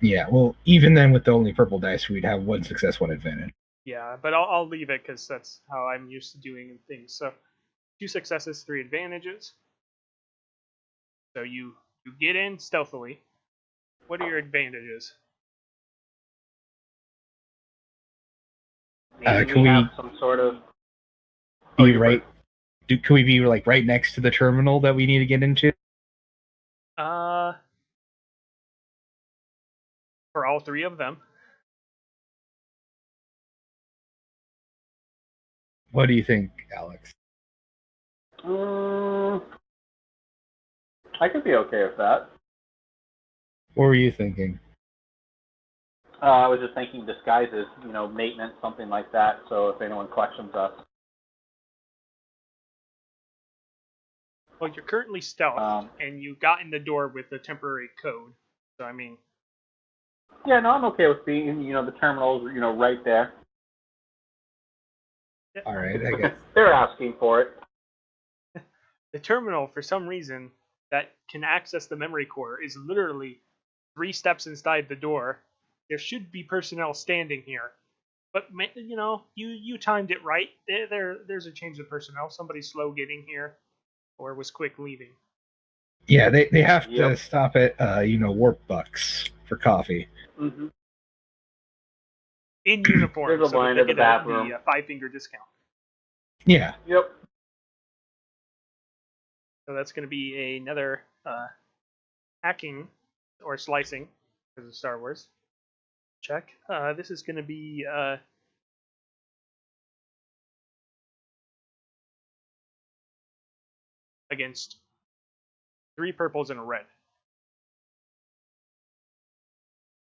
Yeah, well, even then with the only purple dice, we'd have 1 success, 1 advantage. Yeah, but I'll leave it because that's how I'm used to doing things. So 2 successes, 3 advantages. So you get in stealthily. What are your advantages? Maybe Can we have some sort of. be you're right? Can we be like right next to the terminal that we need to get into? For all three of them. What do you think, Alex? I could be okay with that. What were you thinking? I was just thinking disguises, maintenance, something like that. So if anyone questions us, Well, you're currently stealthed, and you got in the door with a temporary code. So, I mean... yeah, no, I'm okay with being, the terminals, right there. All right, I guess. They're asking for it. The terminal, for some reason, that can access the memory core is literally 3 steps inside the door. There should be personnel standing here. But, you timed it right. There's a change of personnel. Somebody's slow getting here, or was quick leaving. Yeah, they have to Yep. stop at Warp Bucks for coffee. Mm-hmm. In uniform, There's a so line that in they the get bathroom. the 5-finger discount. Yeah. Yep. So that's going to be another hacking or slicing because of Star Wars. Check. This is going to be against 3 purples and a red.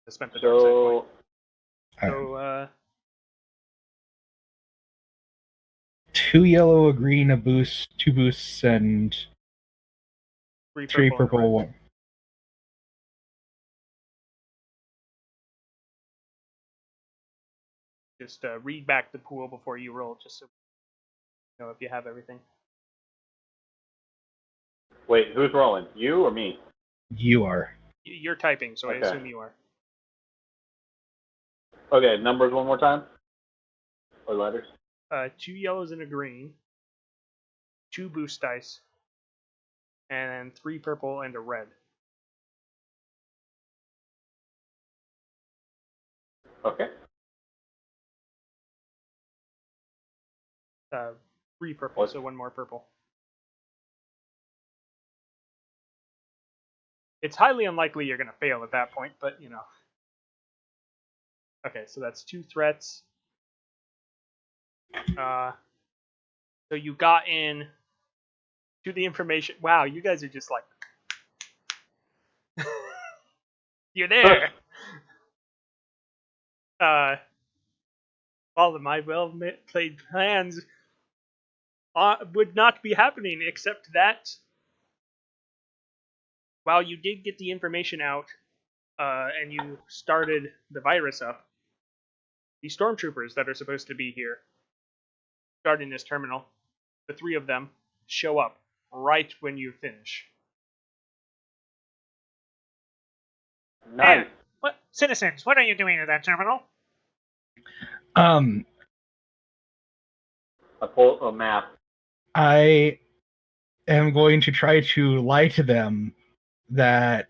I spent the dark side point. So 2 yellow, a green, a boost, 2 boosts, and 3 purple. 1. Just read back the pool before you roll, just so you know if you have everything. Wait, who's rolling? You or me? You are. You're typing, so Okay. I assume you are. Okay, numbers one more time? Or letters? 2 yellows and a green, 2 boost dice, and 3 purple and a red. Okay. 3 purple, so 1 more purple. It's highly unlikely you're going to fail at that point, but Okay, so that's 2 threats. So you got in to the information. Wow, you guys are just like... You're there! All of my well-played plans would not be happening, except that while you did get the information out, and you started the virus up, the stormtroopers that are supposed to be here, guarding this terminal, the 3 of them, show up right when you finish. Nice. What, citizens, what are you doing at that terminal? I pull a map. am going to try to lie to them that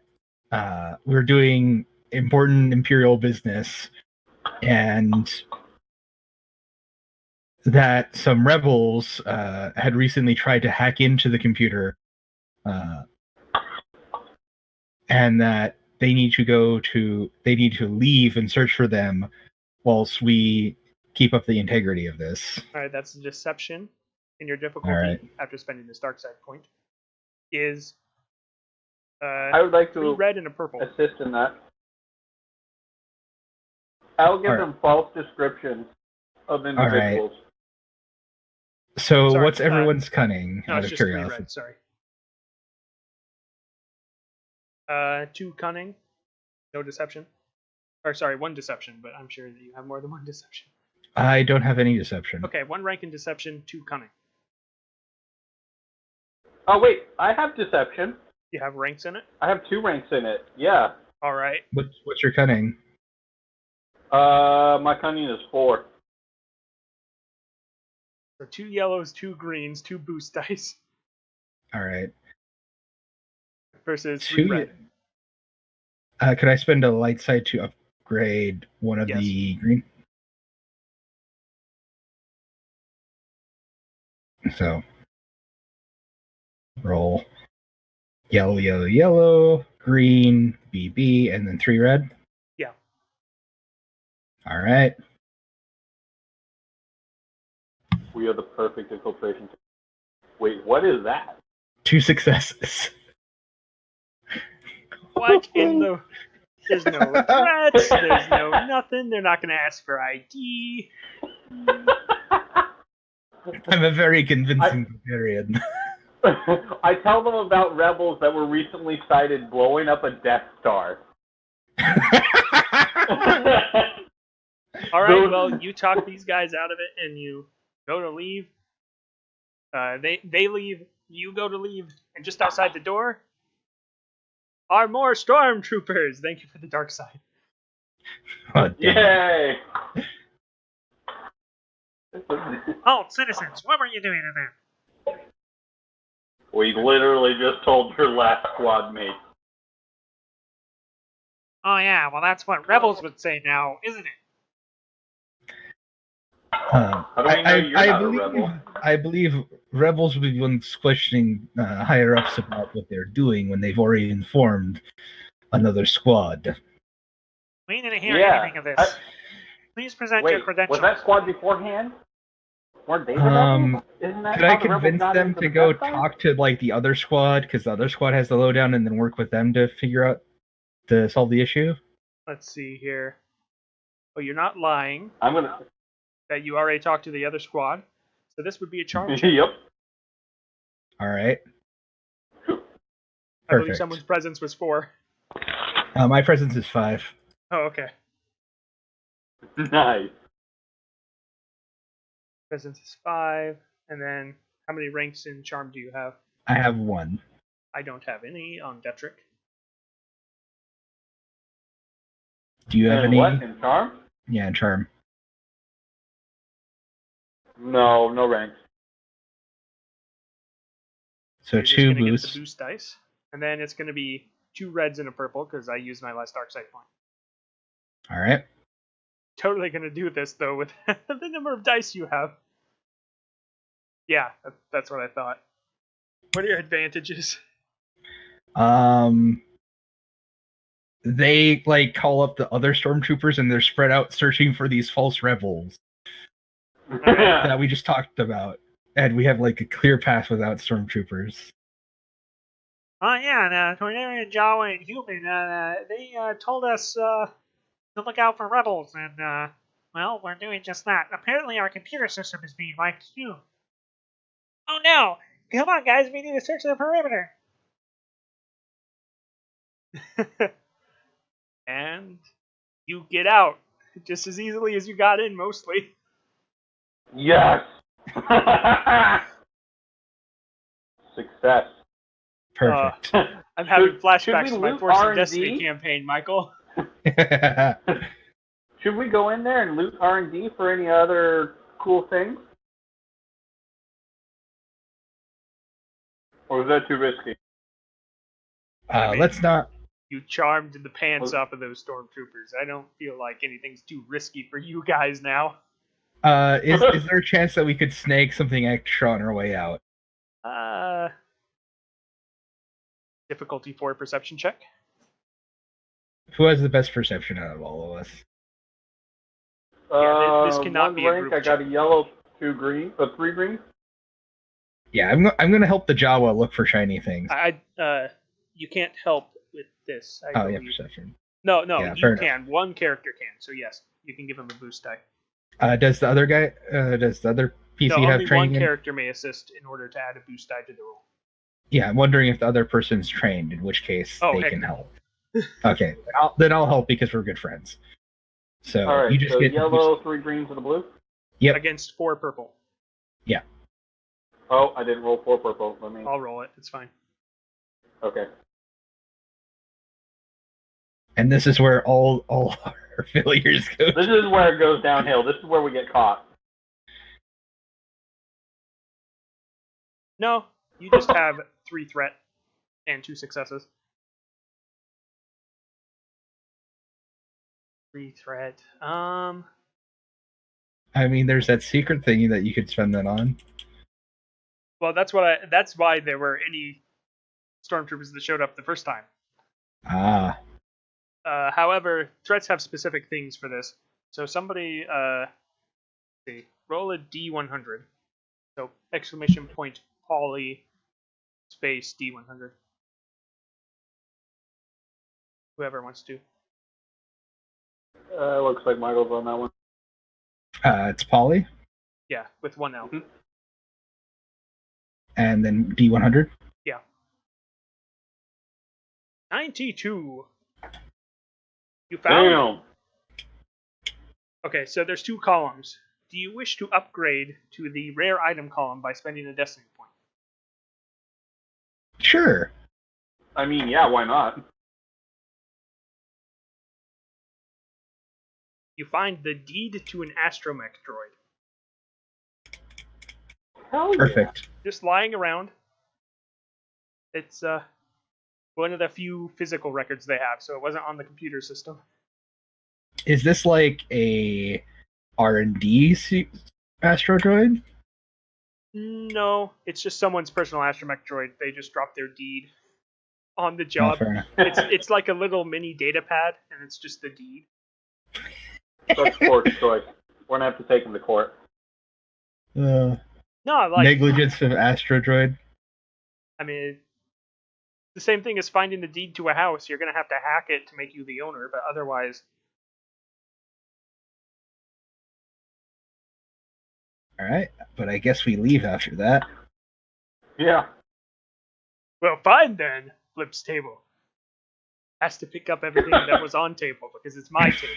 we're doing important Imperial business and that some rebels had recently tried to hack into the computer and that they need to leave and search for them whilst we keep up the integrity of this. All right, that's deception. And your difficulty, right. after spending this dark side point, is I would like 3 to red and a purple. assist in that. I'll give All them false descriptions of individuals. So Sorry, what's everyone's cunning, No, out it's of just 3 curiosity? red, sorry. 2 cunning, no deception. Or sorry, 1 deception, but I'm sure that you have more than 1 deception. I don't have any deception. Okay, 1 rank in deception, 2 cunning. Oh, wait, I have deception. You have ranks in it? I have 2 ranks in it. Yeah. All right. What's your cunning? My cunning is 4. So 2 yellows, 2 greens, 2 boost dice. All right. Versus 3 red. Could I spend a light side to upgrade one of Yes. the green? So roll yellow, yellow, yellow, green, BB, and then 3 red. Yeah. All right. We are the perfect infiltration. Wait, what is that? 2 successes. What in the... There's no threats, there's no nothing, they're not going to ask for ID. I'm a very convincing Toydarian. I tell them about rebels that were recently sighted blowing up a Death Star. Alright, well, you talk these guys out of it and you go to leave. They leave, you go to leave, and just outside the door are more stormtroopers. Thank you for the dark side. Oh, damn. Yay! Oh, citizens, what were you doing in there? We literally just told your last squad mate. Oh yeah, well that's what rebels would say now, isn't it? How do we know you're not a rebel? I believe rebels will be ones questioning higher ups about what they're doing when they've already informed another squad. We didn't hear anything of this. Please present your Wait, credentials. was that squad beforehand? Weren't they rebels? Isn't that Could how I the rebels convince got them into to the go Death Star? talk to like the other squad, because the other squad has the lowdown, and then work with them to figure out to solve the issue? Let's see here. Oh, you're not lying I'm gonna. that you already talked to the other squad. So this would be a charm check. Yep. All right. I believe Perfect. someone's presence was 4. My presence is 5. Oh, okay. Nice. Presence is 5. And then how many ranks in charm do you have? I have 1. I don't have any on Detrik. Do you have And any? what in charm? Yeah, charm. No, no ranks. So You're just 2 gonna get boosts. the boost dice. And then it's going to be 2 reds and a purple because I used my last dark side point. All right. Totally going to do this though with the number of dice you have. Yeah, that's what I thought. What are your advantages? They like call up the other stormtroopers, and they're spread out searching for these false rebels that we just talked about, and we have like a clear path without stormtroopers. Oh yeah, the Toydarian, Jawa, and Human, they told us to look out for rebels, and well, we're doing just that. Apparently our computer system is being wiped too. Oh no! Come on guys, we need to search the perimeter! And you get out just as easily as you got in, mostly. Yes. Success. Perfect. I'm having Should flashbacks we to my loot Force and R&D? Destiny campaign, Michael. Should we go in there and loot R&D for any other cool things? Or is that too risky? Let's not. You charmed the pants off of those stormtroopers. I don't feel like anything's too risky for you guys now. Is there a chance that we could snag something extra on our way out? Difficulty 4 perception check. Who has the best perception out of all of us? Yeah, this cannot one be a rank, group I got check. a yellow, 2 green, 3 green. Yeah, I'm gonna help the Jawa look for shiny things. You can't help with this. I Oh yeah, believe. perception. No, Yeah, you fair can. One character can. So yes, you can give him a boost die. Does the other guy? Does the other PC No, have only one training? character may assist in order to add a boost die to the roll. Yeah, I'm wondering if the other person's trained, in which case Oh, they heck can no. help. Okay, then I'll help because we're good friends. So All right, you just so get the yellow, boost. 3 greens, and a blue. Yep. Against 4 purple. Yeah. Oh, I didn't roll 4 purple. Let me. I'll roll it. It's fine. Okay. And this is where all our failures go. This is where it goes downhill. This is where we get caught. No, you just have 3 threat and 2 successes. Free threat. I mean, there's that secret thingy that you could spend that on. Well, that's why there were any stormtroopers that showed up the first time. Ah. However, threats have specific things for this. So somebody, let's see, roll a D100. So exclamation point poly space D100. Whoever wants to. Looks like Michael's on that one. It's Polly, Yeah, with one L. Mhm. and then D100. Yeah. 92. You found? Damn. Okay, so there's two columns. Do you wish to upgrade to the rare item column by spending a destiny point? Sure. I mean, yeah, why not? You find the deed to an astromech droid. Hell yeah. Perfect. Just lying around. It's one of the few physical records they have, so it wasn't on the computer system. Is this like a R&D Astro Droid? No, it's just someone's personal astromech droid. They just dropped their deed on the Oh, job. fair enough. It's like a little mini data pad, and it's just the deed. That's poor choice. We're gonna have to take him to court. No, like Negligence of Astro Droid. I mean, the same thing as finding the deed to a house. You're gonna have to hack it to make you the owner, but otherwise, All right, but I guess we leave after that. Yeah. well, fine then. Flips table. Has to pick up everything that was on table because it's my table.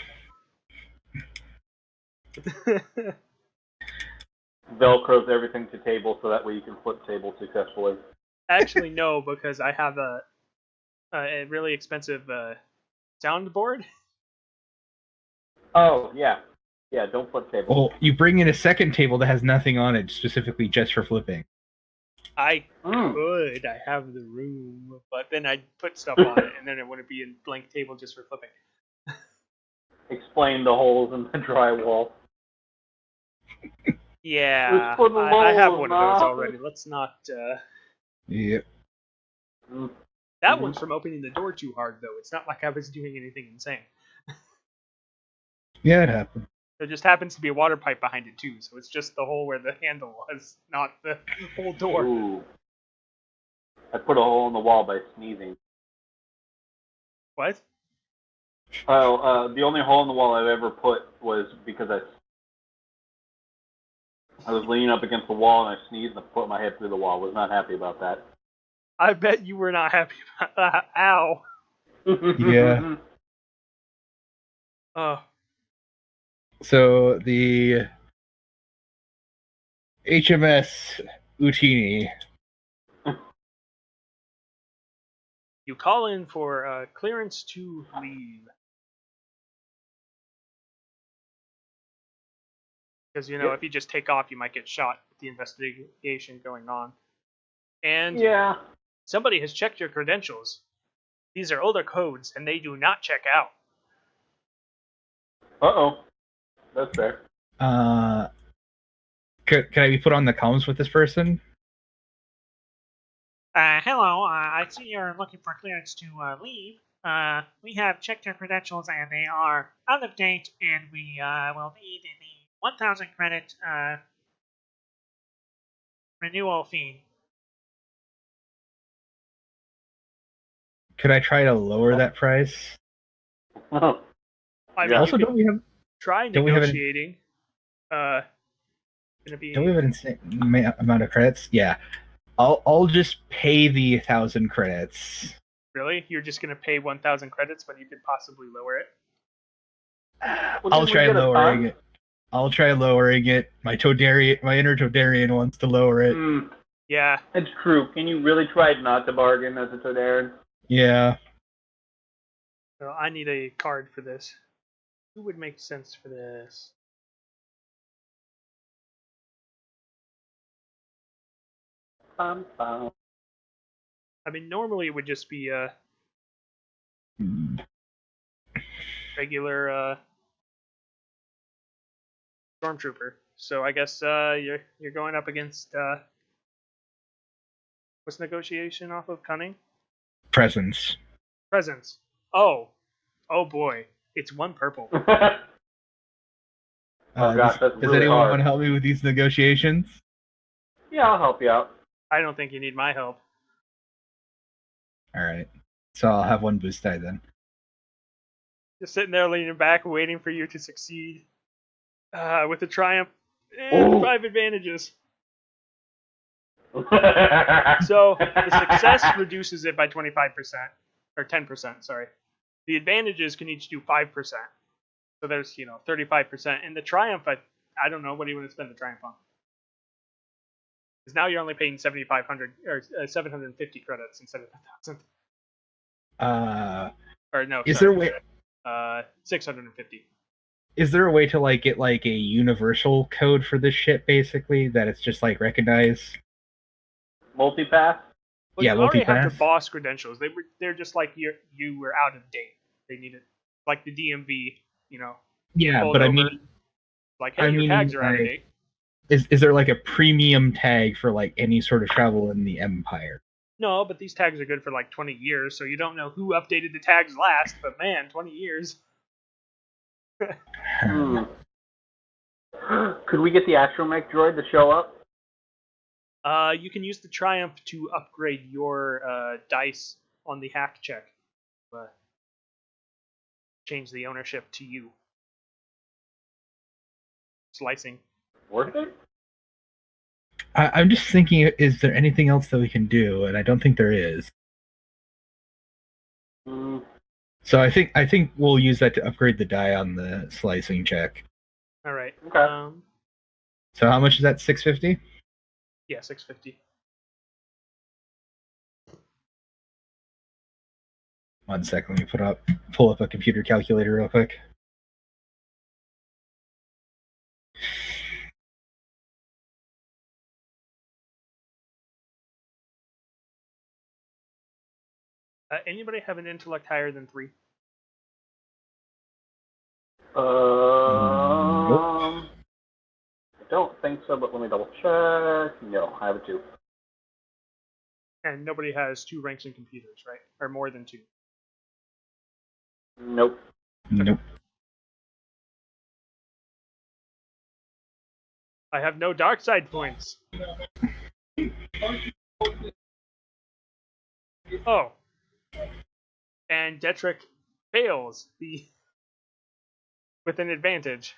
Velcros everything to table so that way you can flip table successfully. Actually, no, because I have a really expensive soundboard. Oh, yeah. Yeah, don't flip table. Well, you bring in a second table that has nothing on it specifically just for flipping. I could. I have the room, but then I'd put stuff on it, and then it wouldn't be a blank table just for flipping. Explain the holes in the drywall. Yeah, It's for the I have walls, one of those Mom. already. Let's not. Yep. That one's from opening the door too hard, though. It's not like I was doing anything insane. Yeah, it happened. There just happens to be a water pipe behind it too, so it's just the hole where the handle was, not the whole door. Ooh. I put a hole in the wall by sneezing. What? Oh, the only hole in the wall I've ever put was because I was leaning up against the wall and I sneezed and I put my head through the wall. Was not happy about that. I bet you were not happy about that. Ow. Yeah. Oh. So the HMS Utini. You call in for clearance to leave. Because, Yep. if you just take off, you might get shot with the investigation going on. And Yeah. somebody has checked your credentials. These are older codes, and they do not check out. Uh-oh. That's fair. Can I be put on the comms with this person? Hello, I see you're looking for clearance to leave. We have checked your credentials, and they are out of date, and we will need the 1,000 credit renewal fee. Could I try to lower that price? Oh. I mean, Yeah. Also, you don't we have try don't we have negotiating. Gonna be. an insane amount of credits? Yeah, I'll just pay the 1,000 credits. Really? You're just gonna pay 1,000 credits, but you could possibly lower it? Well, I'll didn't we try get a lowering ton? it. I'll try lowering it. My inner Toydarian wants to lower it. Yeah. It's true. Can you really try not to bargain as a Toydarian? Yeah. So I need a card for this. Who would make sense for this? Bum, bum. I mean, normally it would just be regular stormtrooper. So I guess you're going up against what's negotiation off of cunning? Presence. Presence. Oh boy, it's 1 purple. Oh gosh, that's Does really anyone hard. want to help me with these negotiations? Yeah, I'll help you out. I don't think you need my help. All right. So I'll have 1 boost die then. Just sitting there leaning back, waiting for you to succeed with a triumph and Ooh. 5 advantages. So the success reduces it by 25%, or 10%, sorry. The advantages can each do 5%. So there's, 35%. And the triumph, I don't know, what do you want to spend the triumph on? Because now you're only paying 7,500 or 750 credits instead of 1,000. Or no, Is sorry, there a way? 650. Is there a way to get a universal code for this shit, basically, that it's just recognized? Multipass? Well, Yeah, you already have the multipass. boss credentials. They're just like you were out of date. They needed like the DMV, Yeah, pulled but I over, mean, like, hey, your tags are out of date. Is there a premium tag for any sort of travel in the Empire? No, but these tags are good for like 20 years, so you don't know who updated the tags last, but man, 20 years. Could we get the astromech droid to show up? You can use the Triumph to upgrade your dice on the hack check. Change the ownership to you. Slicing. Worth it? I'm just thinking, is there anything else that we can do? And I don't think there is. So I think we'll use that to upgrade the die on the slicing check. All right. Okay. So how much is that? 650? Yeah, 650. 1 second, let me pull up a computer calculator real quick. Anybody have an intellect higher than 3? Nope. I don't think so, but let me double check. No, I have a 2. And nobody has 2 ranks in computers, right? Or more than 2. Nope. Nope. I have no dark side points. Oh. And Detrik fails with an advantage.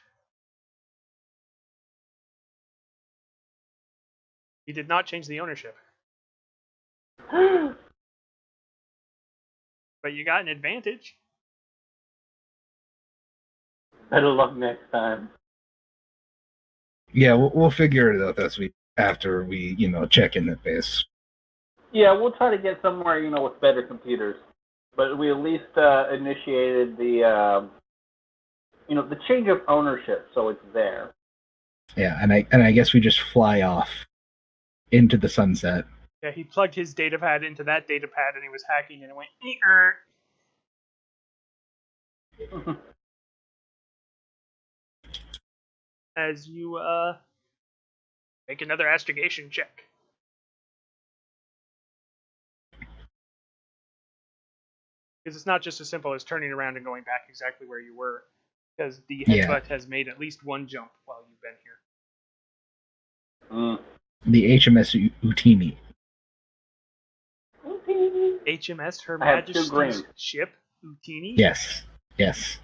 He did not change the ownership. But you got an advantage. Better luck next time. Yeah, we'll figure it out after we check in the base. Yeah, we'll try to get somewhere, with better computers. But we at least initiated the, the change of ownership, so it's there. Yeah, and I guess we just fly off into the sunset. Yeah, he plugged his datapad into that datapad and he was hacking and it went, as you make another astrogation check. Because it's not just as simple as turning around and going back exactly where you were. Because the headbutt has made at least 1 jump while you've been here. The HMS Utini. HMS Her Majesty's ship, Utini? Yes. Yes.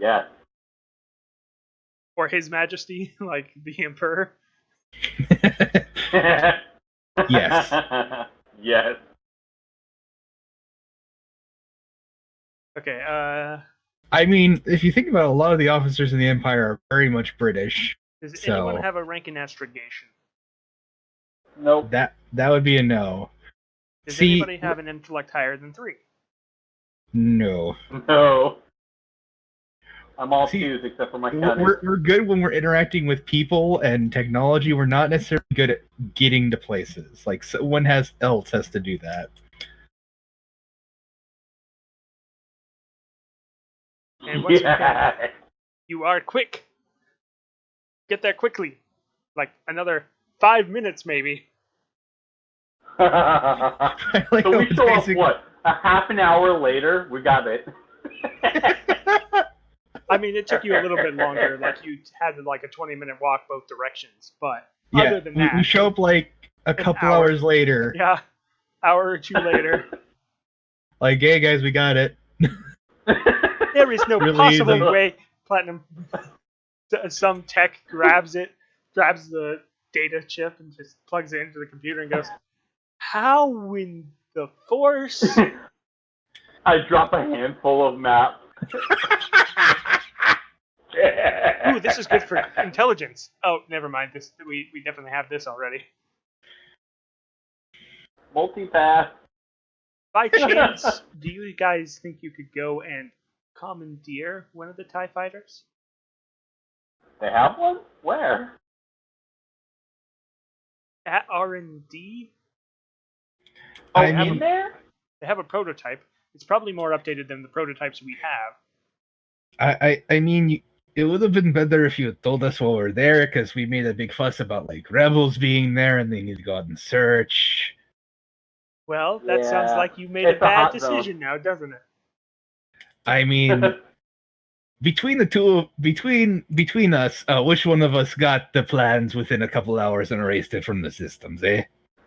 Yes. Or His Majesty, like the Emperor? Yes. Yes. Okay, I mean, if you think about it, a lot of the officers in the Empire are very much British. Does anyone have a rank in astrogation? Nope. That would be a no. Does anybody have an intellect higher than 3? No. No. I'm all 2s except for my cunning. We're good when we're interacting with people and technology. We're not necessarily good at getting to places. Like, someone else has to do that. And once you can, you are quick. Get there quickly. Like another 5 minutes, maybe. I like So how we it's show up, basically- what, a half an hour later? We got it. I mean, it took you a little bit longer. Like you had like a 20-minute walk both directions. But Yeah, other than that, we show up like a couple hour. hours later. Yeah, hour or two later. Like, hey guys, we got it. There is no Really possible easy. way Platinum. Some tech grabs the data chip, and just plugs it into the computer and goes, "How in the force?" I drop a handful of maps. Ooh, this is good for intelligence. Oh, never mind. This we definitely have this already. Multipath. By chance, do you guys think you could go and commandeer one of the TIE fighters? They have one? Where? At R&D, Oh, I in mean- there? they have a prototype. It's probably more updated than the prototypes we have. I mean, it would have been better if you had told us while we're there, because we made a big fuss about like rebels being there and they need to go out and search. Well, that sounds Yeah, like you made a it's a bad hot zone. decision now, doesn't it? I mean, between the two, between us, which one of us got the plans within a couple hours and erased it from the systems, eh?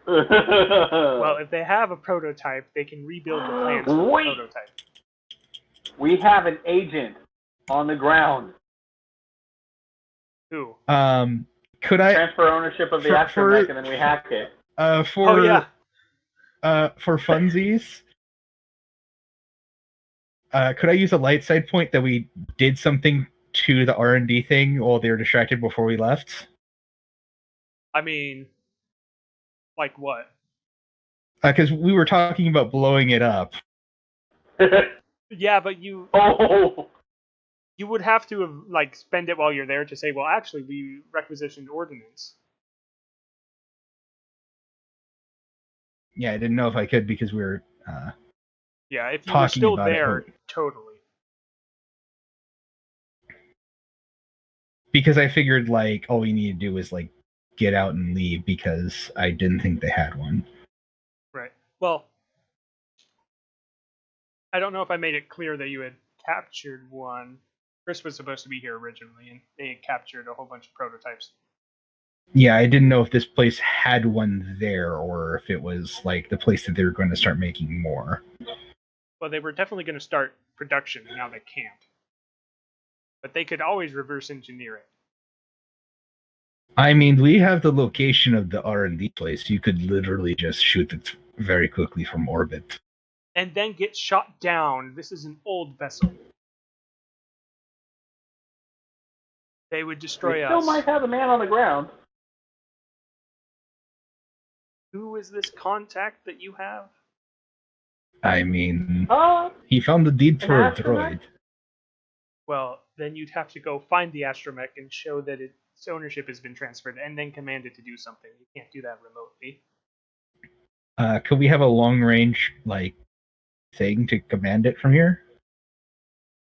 Well, if they have a prototype, they can rebuild the plans for the Wait. prototype. We have an agent on the ground. Who? Could I Transfer ownership of the astromech and then we hack it. for Oh yeah. for funsies? Could I use a light side point that we did something to the R&D thing while they were distracted before we left? I mean, like what? Because we were talking about blowing it up. Yeah, but you Oh, would have to have, like, spend it while you're there to say, well, actually, we requisitioned ordnance. Yeah, I didn't know if I could because we were Yeah, if you were talking still about it, there, but- totally. because I figured like all we need to do was like get out and leave because I didn't think they had one. Right. Well, I don't know if I made it clear that you had captured one. Chris was supposed to be here originally, and they had captured a whole bunch of prototypes. Yeah, I didn't know if this place had one there or if it was like the place that they were going to start making more. Well, they were definitely going to start production, now they can't. But they could always reverse engineer it. I mean, we have the location of the R&D place. You could literally just shoot it very quickly from orbit. And then get shot down. This is an old vessel. They would destroy we us. still might have a man on the ground. Who is this contact that you have? I mean, Oh, he found the deed An for a astronaut? droid. Well, then you'd have to go find the astromech and show that its ownership has been transferred, and then command it to do something. You can't do that remotely. Could we have a long range like thing to command it from here?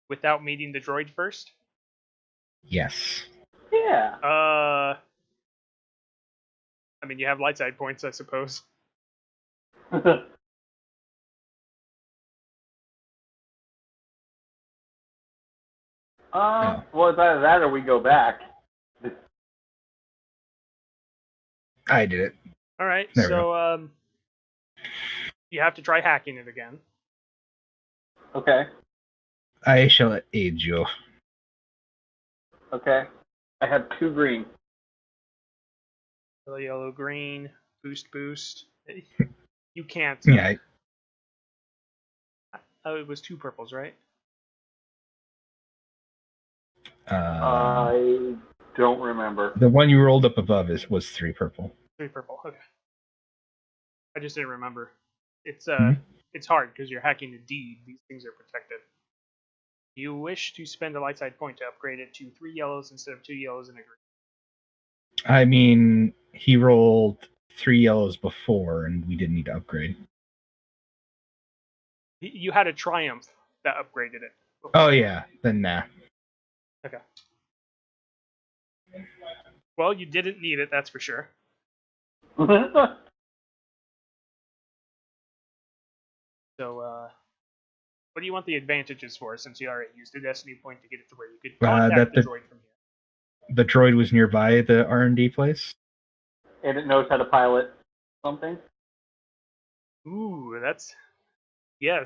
Without meeting the droid first? Yes. yeah. I mean, you have light side points, I suppose. Well, it's either that or we go back. I did it. All right, There we so you have to try hacking it again. Okay. I shall aid you. Okay. I have 2 green. Yellow, green, boost. You can't. Yeah, Oh, it was 2 purples, right? I don't remember. the one you rolled up above was 3 purple. 3 purple. Okay. I just didn't remember. It's Mhm. it's hard because you're hacking a deed. These things are protected. You wish to spend a light side point to upgrade it to 3 yellows instead of 2 yellows and a green. I mean, he rolled 3 yellows before, and we didn't need to upgrade. You had a triumph that upgraded it. Oh yeah, then nah. Okay. Well, you didn't need it, that's for sure. So, what do you want the advantages for, since you already used a destiny point to get it to where you could contact the droid from here? The droid was nearby the R&D place. And it knows how to pilot something. Ooh, that's a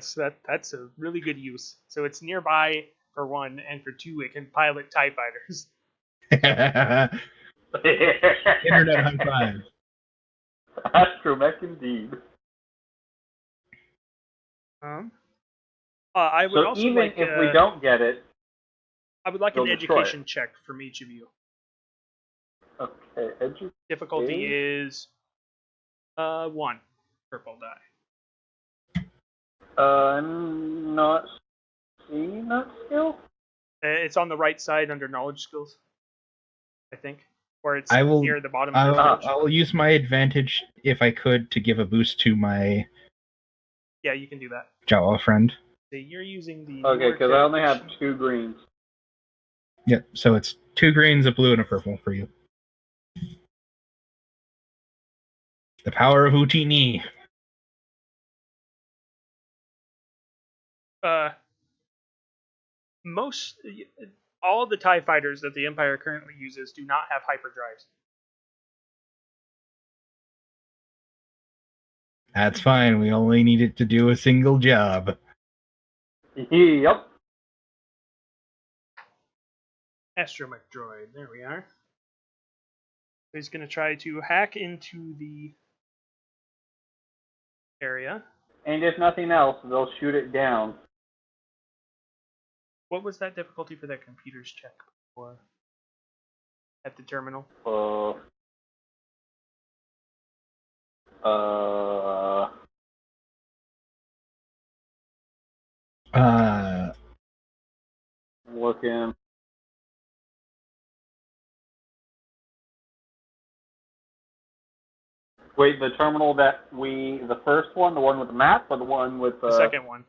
really good use. So it's nearby for one, and for two, it can pilot TIE fighters. Internet high five. Astromech indeed. I would So also even like, if we don't get it, I would like they'll an destroy education check from each of you. Okay, Difficulty is 1 purple die. I'm not seeing that skill. It's on the right side under knowledge skills, I think, or it's near the bottom of your page. I'll use my advantage if I could to give a boost to my. Yeah, you can do that. Jawa friend. So you're using the. Okay, because I only have 2 greens. Yep. So it's 2 greens, a blue, and a purple for you. The power of Houdini. All the TIE fighters that the Empire currently uses do not have hyperdrives. That's fine. We only need it to do a single job. Yep. Astromech droid. There we are. He's going to try to hack into the area. And if nothing else, they'll shoot it down. What was that difficulty for that computer's check before? At the terminal? Looking. Wait, the terminal the first one, the one with the map, or the one with the second one?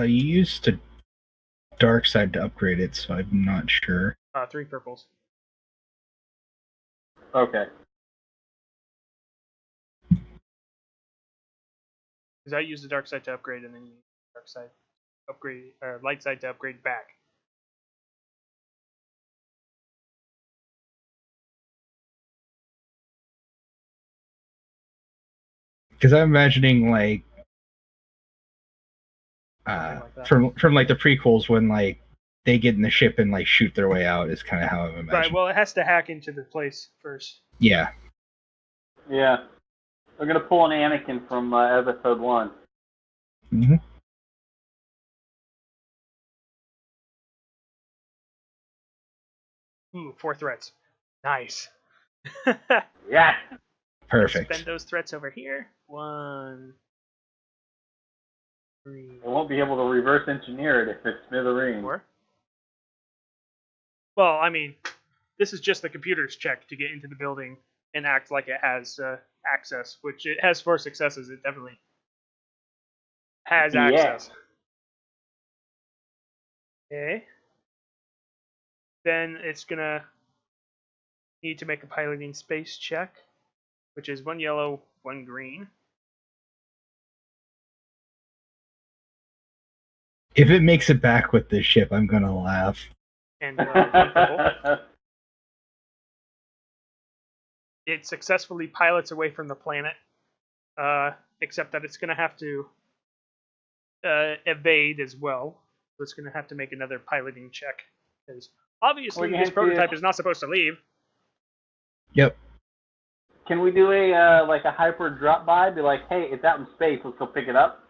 You used a dark side to upgrade it, so I'm not sure. 3 purples. Okay. Because I use the dark side to upgrade, and then you use the dark side upgrade, or light side to upgrade back. Because I'm imagining from like the prequels when like they get in the ship and like shoot their way out is kind of how I'm imagining. Right. Well, it has to hack into the place first. Yeah. Yeah. We're gonna pull an Anakin from episode 1. Mm-hmm. Ooh, 4 threats. Nice. Yeah. Perfect. Spend those threats over here. 1, 3. I won't be able to reverse engineer it if it's smithereens. 4. Well, I mean, this is just the computer's check to get into the building and act like it has access, which it has 4 successes. It definitely has access. Okay. Then it's gonna need to make a piloting space check, which is 1 yellow, 1 green. If it makes it back with this ship, I'm gonna laugh. And 1 purple. It successfully pilots away from the planet, except that it's going to have to evade as well. So it's going to have to make another piloting check, because obviously this prototype is not supposed to leave. Yep. Can we do a hyper drop by? Be like, hey, it's out in space. Let's go pick it up.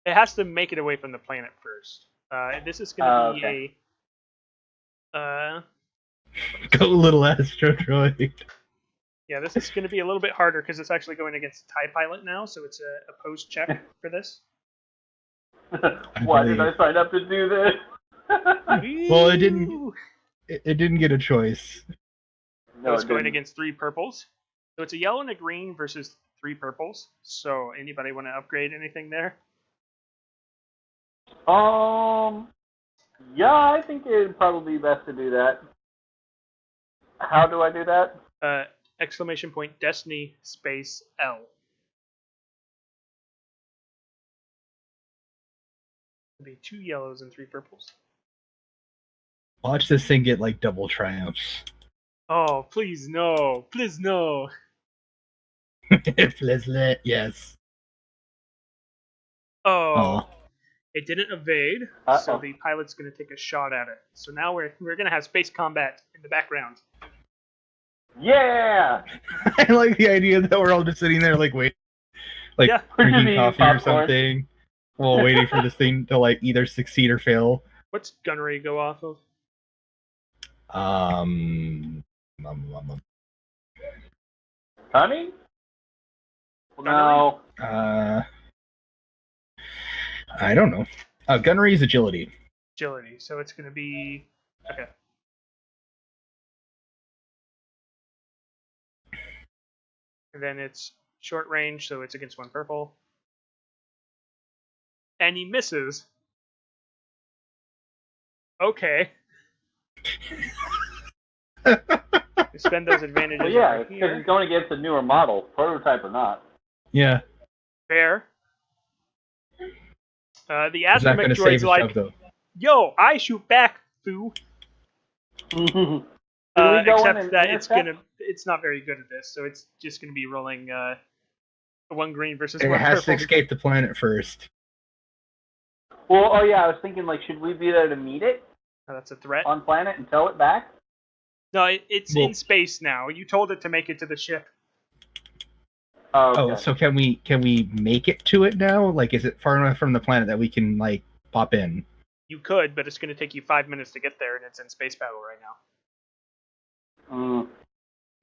It has to make it away from the planet first. This is going to be Go little Astro Droid. Yeah, this is going to be a little bit harder because it's actually going against TIE Pilot now, so it's a opposed check for this. Why did I sign up to do this? Well, it didn't. It didn't get a choice. No, it's going against 3 purples. So it's a yellow and a green versus 3 purples. So anybody want to upgrade anything there? Yeah, I think it'd probably be best to do that. How do I do that? Exclamation point Destiny space L. It'll be 2 yellows and 3 purples. Watch this thing get like double triumphs. Oh, please no. Please no. Flizzlet, yes. Oh. It didn't evade, Uh-oh. so the pilot's going to take a shot at it. So now we're going to have space combat in the background. Yeah! I like the idea that we're all just sitting there like waiting, like Yeah. drinking coffee or Popcorn. something, while waiting for this thing to like either succeed or fail. What's gunnery go off of? Honey? No. I don't know. Gunnery is agility. Agility. So it's going to be... Okay. And then it's short range, so it's against 1 purple. And he misses. Okay. Spend those advantages Well, yeah, over because here. he's going against a newer model, prototype or not. Yeah. Fair. The Is that astromech going to save droid's his like, job, though? yo, I shoot back, foo. Except that it's not very good at this, so it's just gonna be rolling 1 green versus It 1 has purple. to escape the planet first. Well, oh yeah, I was thinking, like, should we be there to meet it Oh, that's a threat. on planet and tow it back? No, it's Well- in space now. You told it to make it to the ship. Oh, okay. Oh, so can we make it to it now? Like, is it far enough from the planet that we can like pop in? You could, but it's gonna take you 5 minutes to get there, and it's in space battle right now.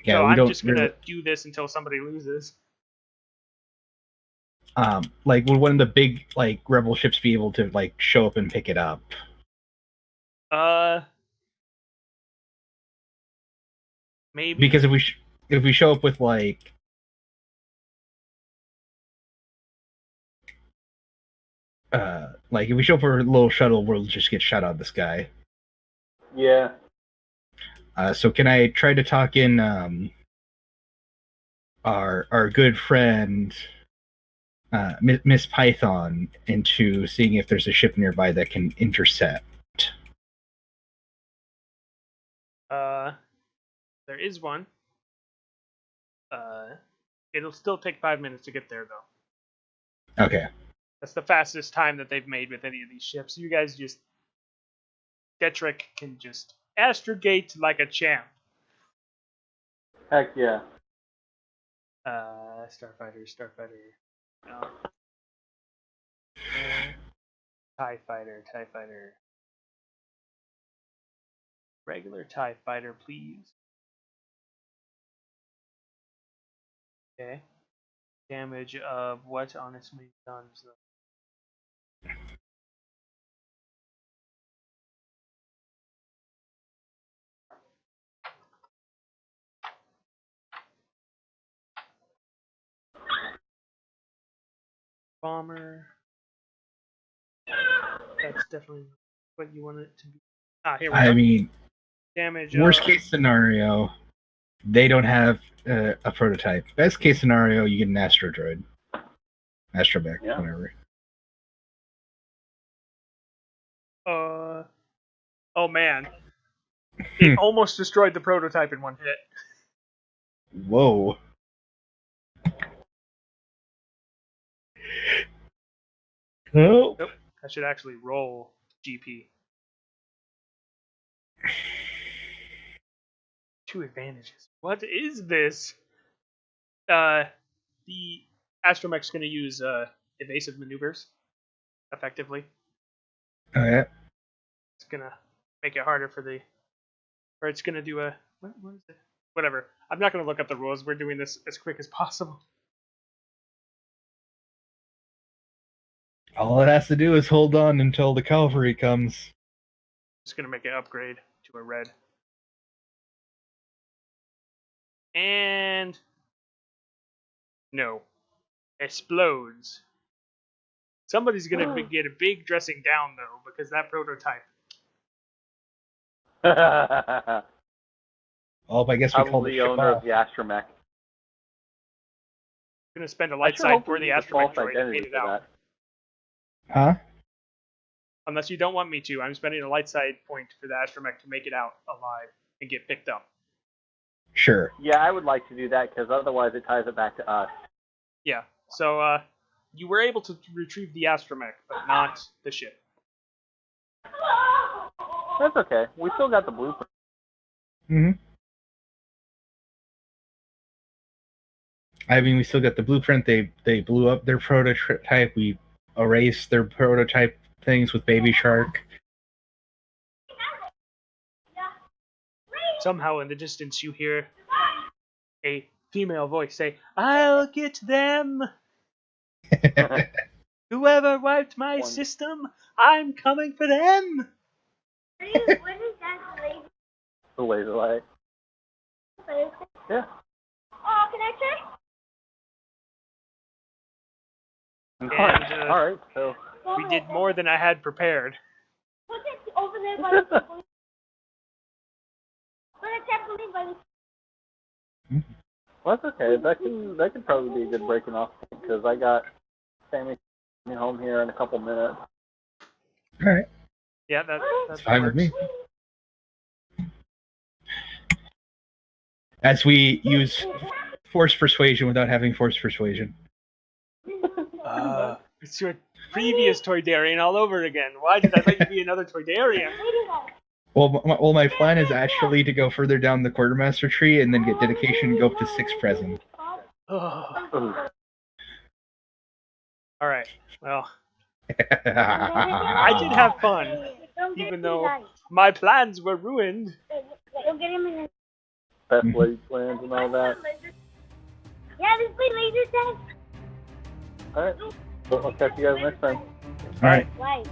Yeah, So we I'm don't. just gonna do this until somebody loses. Like, would one of the big like rebel ships be able to like show up and pick it up? Maybe. Because if we show up with like if we show up for a little shuttle, we'll just get shot out of the sky. Yeah. So can I try to talk in our good friend Miss Python into seeing if there's a ship nearby that can intercept? There is one. It'll still take 5 minutes to get there, though. Okay. That's the fastest time that they've made with any of these ships. You guys just... Detrik can just astrogate like a champ. Heck yeah. Starfighter. No. TIE fighter. Regular TIE fighter, please. Okay. Damage of what on its main guns, though? Bomber. That's definitely what you want it to be. Here we go. I mean, Damage. worst case scenario, they don't have a prototype. Best case scenario, you get an Astro Droid. Astromech, Yeah. whatever. Oh man. It almost destroyed the prototype in one hit. Whoa. Oh. Nope. I should actually roll GP. 2 advantages. What is this? The Astromech's going to use evasive maneuvers effectively. Oh, yeah. It's going to make it harder for or it's going to do a... What is it? Whatever. I'm not going to look up the rules. We're doing this as quick as possible. All it has to do is hold on until the cavalry comes. Just going to make it upgrade to a red. And No. Explodes. Somebody's gonna get a big dressing down, though, because that prototype. Oh, I guess we call Probably the the ship owner off. of the astromech. Gonna spend a I light sure side hope for we the use the astromech false droid and identity made it for out. that. Huh? Unless you don't want me to, I'm spending a light side point for the astromech to make it out alive and get picked up. Sure. Yeah, I would like to do that because otherwise it ties it back to us. Yeah, so you were able to retrieve the astromech, but not the ship. That's okay. We still got the blueprint. Mm-hmm. I mean, we still got the blueprint. They blew up their prototype. We erased their prototype things with Baby Shark. Somehow in the distance you hear a female voice say, "I'll get them! Whoever wiped my system, I'm coming for them!" What is that? The laser light. Yeah. Oh, can I check? And, Alright, so. We did more than I had prepared. Put it over there by the trampoline. Put a trampoline by the... Well, that's okay. That can probably be a good breaking off point because I got Sammy home here in a couple minutes. All right. Yeah, that's Fine with me. As we use force persuasion without having force persuasion. It's your previous Toydarian all over again. Why did I let you be another Toydarian? Well, my plan is actually to go further down the quartermaster tree and then get dedication and go up to 6 present. Alright, well, I did have fun, even though my plans were ruined. Don't get him in the... Best laid plans and all that. Yeah, let's play laser tag. Alright. Well, I'll catch you guys next time. All right. Why?